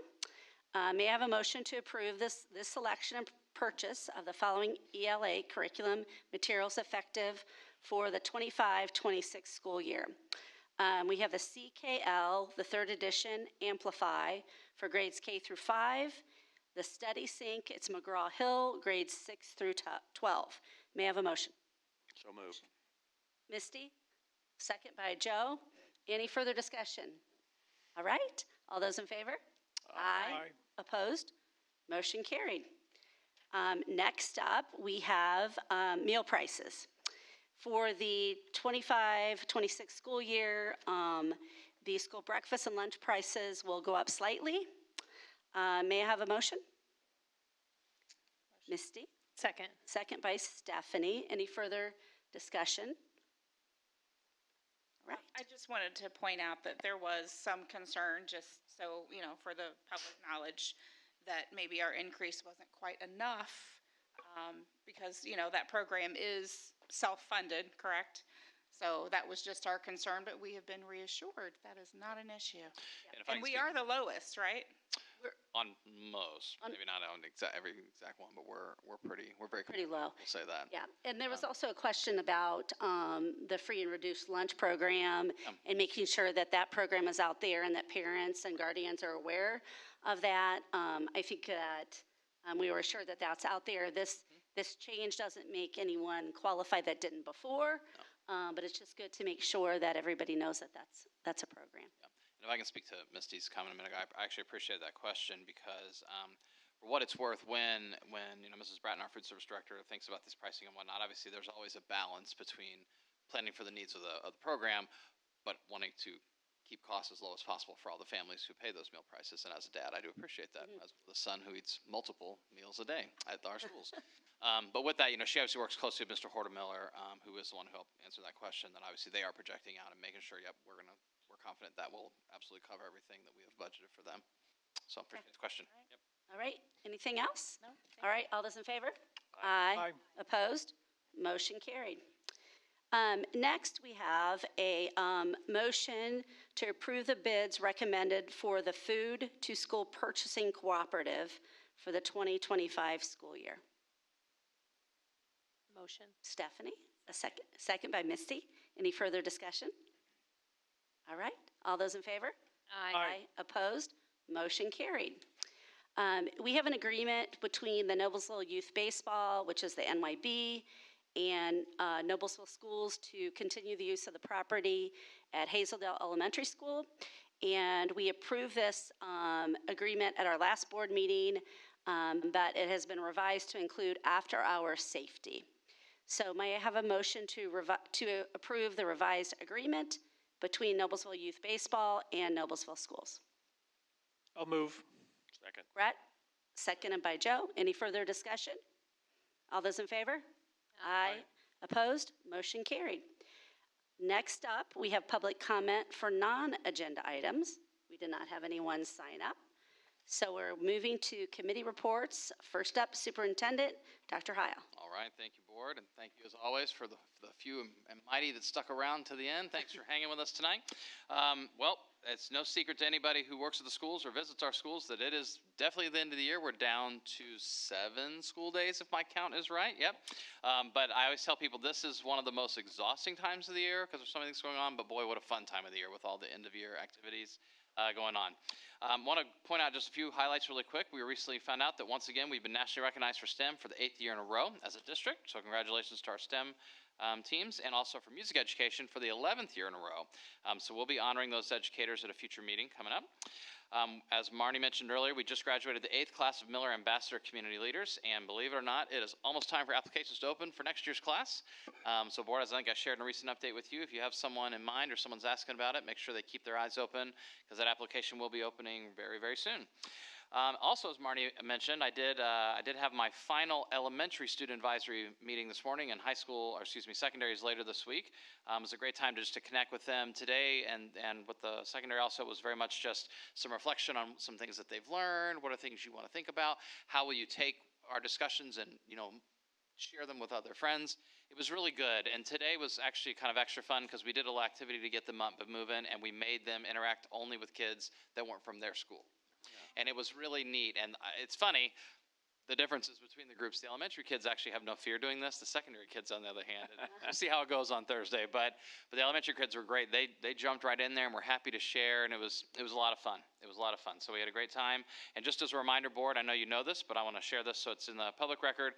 May I have a motion to approve this selection and purchase of the following ELA curriculum materials effective for the 25-26 school year? We have the CKL, the 3rd edition, Amplify for grades K through 5. The Study Sync, it's McGraw-Hill, grades 6 through 12. May I have a motion? So moved. Misty, second by Joe. Any further discussion? All right. All those in favor? Aye. Opposed? Motion carried. Next up, we have meal prices. For the 25-26 school year, the school breakfast and lunch prices will go up slightly. May I have a motion? Misty? Second. Second by Stephanie. Any further discussion? All right. I just wanted to point out that there was some concern, just so, for the public knowledge, that maybe our increase wasn't quite enough, because, that program is self-funded, correct? So that was just our concern, but we have been reassured that is not an issue. And if I And can we speak- are the lowest, right? on most, maybe not on every exact one, but we're very Pretty low. We'll say that. Yeah, and there was also a question about the free and reduced lunch program and making sure that that program is out there and that parents and guardians are aware of that. I think that we were assured that that's out there. This change doesn't make anyone qualify that didn't before, but it's just good to make sure that everybody knows that that's a program. And if I can speak to Misty's comment a minute ago, I actually appreciate that question because for what it's worth, when Mrs. Bratton, our food service director, thinks about this pricing and whatnot, obviously there's always a balance between planning for the needs of the program, but wanting to keep costs as low as possible for all the families who pay those meal prices. And as a dad, I do appreciate that. As the son who eats multiple meals a day at our schools. But with that, she obviously works closely with Mr. Hortemiller, who is the one who helped answer that question. That obviously they are projecting out and making sure, we're confident that will absolutely cover everything that we have budgeted for them. So I appreciate the question. Yep. All right, anything else? No. All right, all those in favor? Aye. Opposed? Motion carried. Next, we have a motion to approve the bids recommended for the Food to School Purchasing Cooperative for the 2025 school year. Motion. Stephanie, a second by Misty. Any further discussion? All right, all those in favor? Aye. Opposed? Motion carried. We have an agreement between the Noblesville Youth Baseball, which is the NYB, and Noblesville Schools to continue the use of the property at Hazeldale Elementary School. And we approved this agreement at our last board meeting, but it has been revised to include after-hour safety. So may I have a motion to approve the revised agreement between Noblesville Youth Baseball and Noblesville Schools? I'll move. Second. Brett, seconded by Joe. Any further discussion? All those in favor? Aye. Opposed? Motion carried. Next up, we have public comment for non-agenda items. We did not have anyone sign up. So we're moving to committee reports. First up, Superintendent Dr. Heil. All right, thank you, board, and thank you as always for the few and mighty that stuck around to the end. Thanks for hanging with us tonight. Well, it's no secret to anybody who works at the schools or visits our schools that it is definitely the end of the year. We're down to 7 school days, if my count is right. Yep. But I always tell people this is one of the most exhausting times of the year because there's so many things going on. But boy, what a fun time of the year with all the end of year activities going on. Want to point out just a few highlights really quick. We recently found out that once again we've been nationally recognized for STEM for the 8th year in a row as a district. So congratulations to our STEM teams, and also for music education for the 11th year in a row. So we'll be honoring those educators at a future meeting coming up. As Marnie mentioned earlier, we just graduated the 8th class of Miller Ambassador Community Leaders, and believe it or not, it is almost time for applications to open for next year's class. So board, as I think I shared in a recent update with you, if you have someone in mind or someone's asking about it, make sure they keep their eyes open because that application will be opening very, very soon. Also, as Marnie mentioned, I did have my final elementary student advisory meeting this morning, and secondary is later this week. It was a great time to connect with them today, and with the secondary also was very much just some reflection on some things that they've learned. What are things you want to think about? How will you take our discussions and share them with other friends? It was really good, and today was actually kind of extra fun because we did a little activity to get them up and moving, and we made them interact only with kids that weren't from their school. And it was really neat. And it's funny, the differences between the groups. The elementary kids actually have no fear doing this. The secondary kids, on the other hand, we'll see how it goes on Thursday. But the elementary kids were great. They jumped right in there and were happy to share. And it was a lot of fun. It was a lot of fun. So we had a great time. And just as a reminder, board, I know you know this, but I want to share this so it's in the public record.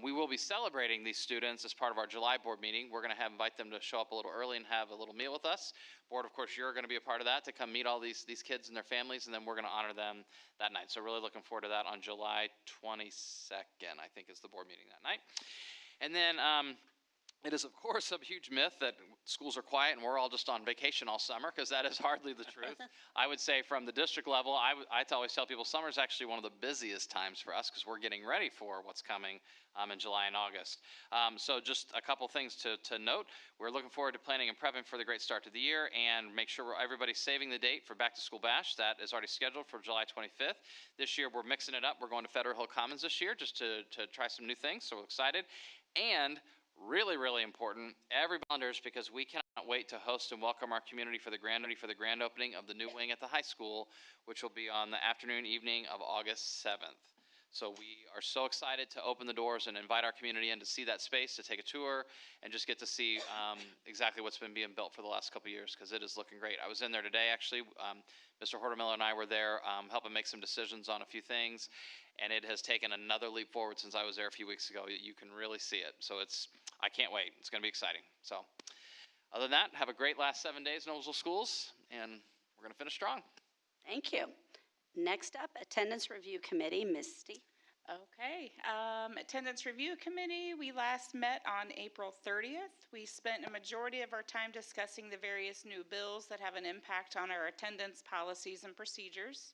We will be celebrating these students as part of our July board meeting. We're going to invite them to show up a little early and have a little meal with us. Board, of course, you're going to be a part of that to come meet all these kids and their families, and then we're going to honor them that night. So really looking forward to that on July 22nd, I think is the board meeting that night. And then It is, of course, a huge myth that schools are quiet and we're all just on vacation all summer, because that is hardly the truth. I would say from the district level, I always tell people summer is actually one of the busiest times for us because we're getting ready for what's coming in July and August. So just a couple things to note. We're looking forward to planning and prepping for the great start to the year, and make sure everybody's saving the date for Back to School Bash. That is already scheduled for July 25th. This year we're mixing it up. We're going to Federal Hill Commons this year just to try some new things, so we're excited. And really, really important, every volunteers, because we cannot wait to host and welcome our community for the grand opening of the new wing at the high school, which will be on the evening of August 7th. So we are so excited to open the doors and invite our community in to see that space, to take a tour, and just get to see exactly what's been being built for the last couple of years, because it is looking great. I was in there today, actually. Mr. Hortemiller and I were there helping make some decisions on a few things, and it has taken another leap forward since I was there a few weeks ago. You can really see it. So I can't wait. It's going to be exciting. So other than that, have a great last 7 days in Noblesville Schools, and we're going to finish strong. Thank you. Next up, Attendance Review Committee, Misty. Okay, Attendance Review Committee, we last met on April 30th. We spent a majority of our time discussing the various new bills that have an impact on our attendance policies and procedures.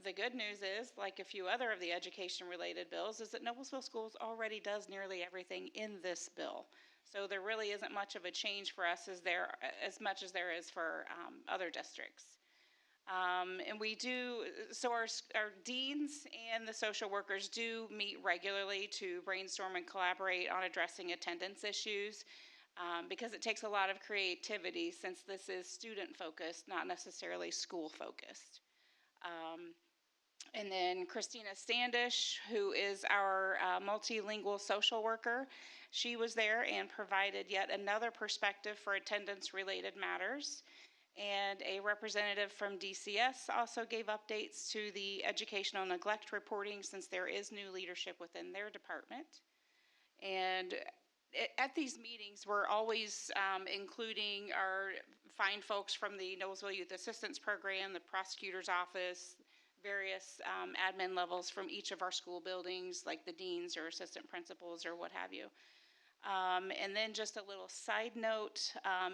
The good news is, like a few other of the education-related bills, is that Noblesville Schools already does nearly everything in this bill. So there really isn't much of a change for us as much as there is for other districts. And we do, so our deans and the social workers do meet regularly to brainstorm and collaborate on addressing attendance issues, because it takes a lot of creativity, since this is student-focused, not necessarily school-focused. And then Christina Standish, who is our multilingual social worker, she was there and provided yet another perspective for attendance-related matters. And a representative from DCS also gave updates to the educational neglect reporting, since there is new leadership within their department. And at these meetings, we're always including our fine folks from the Noblesville Youth Assistance Program, the prosecutor's office, various admin levels from each of our school buildings, like the deans or assistant principals or what have you. And then just a little side note,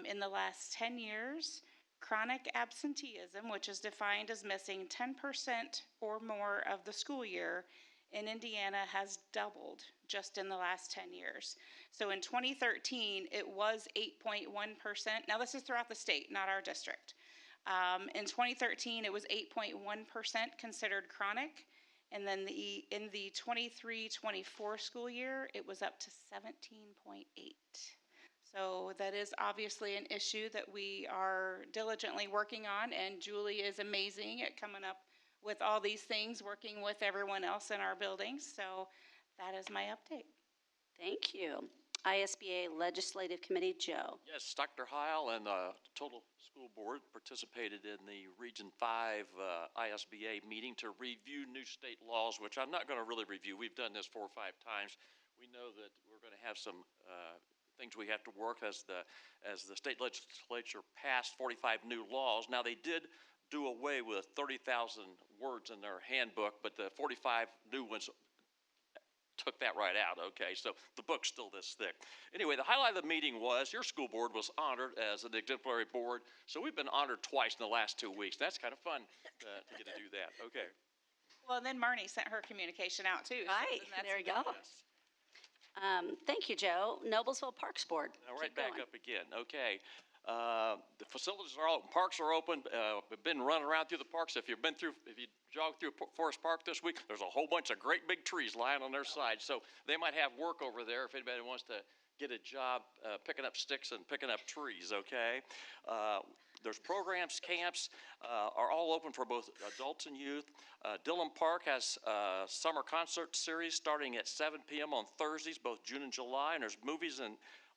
in the last 10 years, chronic absenteeism, which is defined as missing 10% or more of the school year in Indiana, has doubled just in the last 10 years. So in 2013, it was 8.1%. Now this is throughout the state, not our district. In 2013, it was 8.1% considered chronic. And then in the 23-24 school year, it was up to 17.8. So that is obviously an issue that we are diligently working on, and Julie is amazing at coming up with all these things, working with everyone else in our buildings. So that is my update. Thank you. ISBA Legislative Committee, Joe. Yes, Dr. Heil and the total school board participated in the Region 5 ISBA meeting to review new state laws, which I'm not going to really review. We've done this 4 or 5 times. We know that we're going to have some things we have to work as the state legislature passed 45 new laws. Now, they did do away with 30,000 words in their handbook, but the 45 new ones took that right out, okay? So the book's still this thick. Anyway, the highlight of the meeting was your school board was honored as an exemplary board. So we've been honored twice in the last 2 weeks. That's kind of fun to get to do that, okay. Well, and then Marnie sent her communication out too. Right, so there you go. Thank you, Joe. Noblesville Parks Board. All right, back up again. Okay. The facilities are open, parks are open. We've been running around through the parks. If you jog through Forest Park this week, there's a whole bunch of great big trees lying on their side. So they might have work over there if anybody wants to get a job picking up sticks and picking up trees, okay? There's programs, camps are all open for both adults and youth. Dillon Park has a summer concert series starting at 7 p.m. on Thursdays, both June and July, and there's movies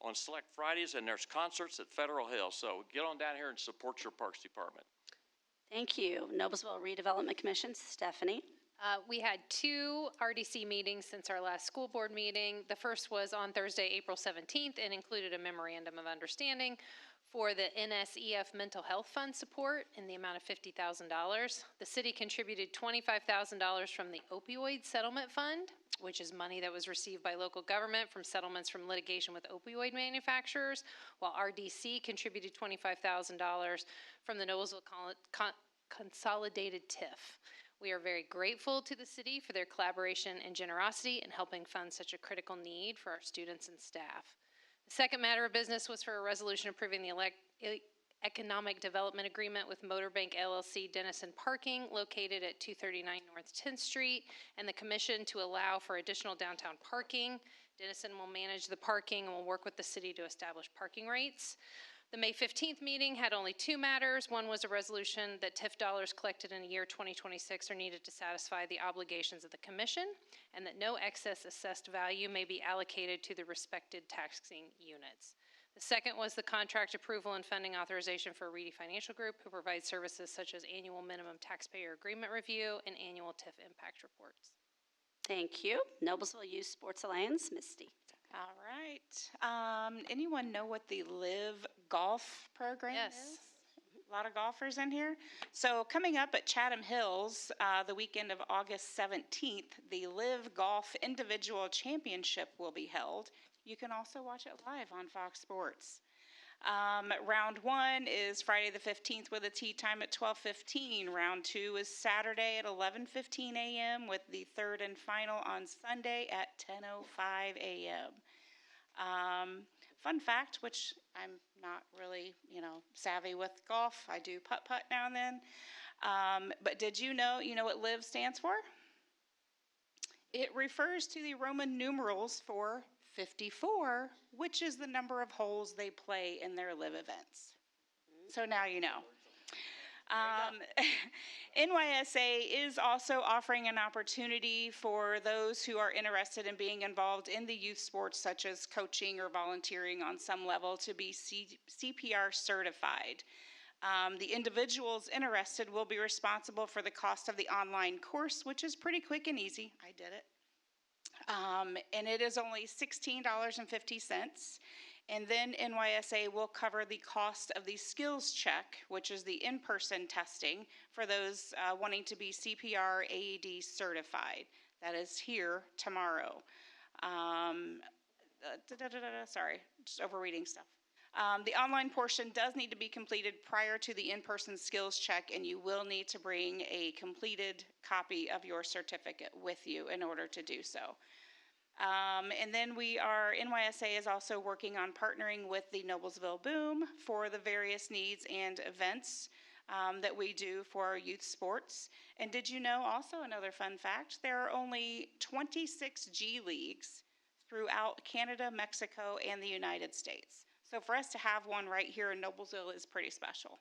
on select Fridays, and there's concerts at Federal Hill. So get on down here and support your Parks Department. Thank you. Noblesville Redevelopment Commission, Stephanie. We had 2 RDC meetings since our last school board meeting. The first was on Thursday, April 17th, and included a memorandum of understanding For the NSEF Mental Health Fund support in the amount of $50,000. The city contributed $25,000 from the opioid settlement fund, which is money that was received by local government from settlements from litigation with opioid manufacturers, while RDC contributed $25,000 from the Noblesville Consolidated TIF. We are very grateful to the city for their collaboration and generosity in helping fund such a critical need for our students and staff. The second matter of business was for a resolution approving the economic development agreement with Motorbank LLC Denison Parking located at 239 North 10th Street and the commission to allow for additional downtown parking. Denison will manage the parking and will work with the city to establish parking rates. The May 15th meeting had only two matters. One was a resolution that TIF dollars collected in the year 2026 are needed to satisfy the obligations of the commission, and that no excess assessed value may be allocated to the respected taxing units. The second was the contract approval and funding authorization for Reedy Financial Group, who provides services such as annual minimum taxpayer agreement review and annual TIF impact reports. Thank you. Noblesville Youth Sports Alliance, Misty. All right. Anyone know what the Live Golf program is? A lot of golfers in here. So coming up at Chatham Hills, the weekend of August 17th, the Live Golf Individual Championship will be held. You can also watch it live on Fox Sports. Round one is Friday the 15th with a tee time at 12:15. Round two is Saturday at 11:15 a.m. with the third and final on Sunday at 10:05 a.m. Fun fact, which I'm not really, savvy with golf. I do putt-putt now and then. But did you know what LIV stands for? It refers to the Roman numerals for 54, which is the number of holes they play in their LIV events. So now you know. NYSA is also offering an opportunity for those who are interested in being involved in the youth sports, such as coaching or volunteering on some level, to be CPR certified. The individuals interested will be responsible for the cost of the online course, which is pretty quick and easy. I did it. And it is only $16.50. And then NYSA will cover the cost of the skills check, which is the in-person testing for those wanting to be CPR AED certified. That is here tomorrow. Sorry, just overreading stuff. The online portion does need to be completed prior to the in-person skills check, and you will need to bring a completed copy of your certificate with you in order to do so. And then NYSA is also working on partnering with the Noblesville Boom for the various needs and events that we do for our youth sports. And did you know also another fun fact? There are only 26 G Leagues throughout Canada, Mexico, and the United States. So for us to have one right here in Noblesville is pretty special.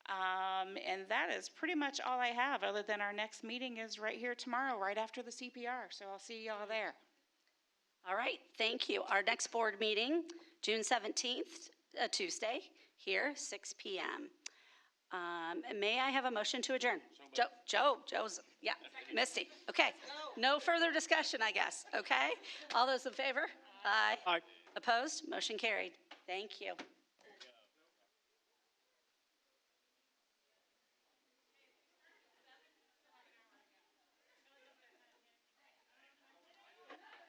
And that is pretty much all I have, other than our next meeting is right here tomorrow, right after the CPR. So I'll see y'all there. All right, thank you. Our next board meeting, June 17th, Tuesday, here, 6 p.m. May I have a motion to adjourn? Joe's, yeah, Misty. Okay, no further discussion, I guess, okay? All those in favor? Aye. Aye. Opposed? Motion carried. Thank you.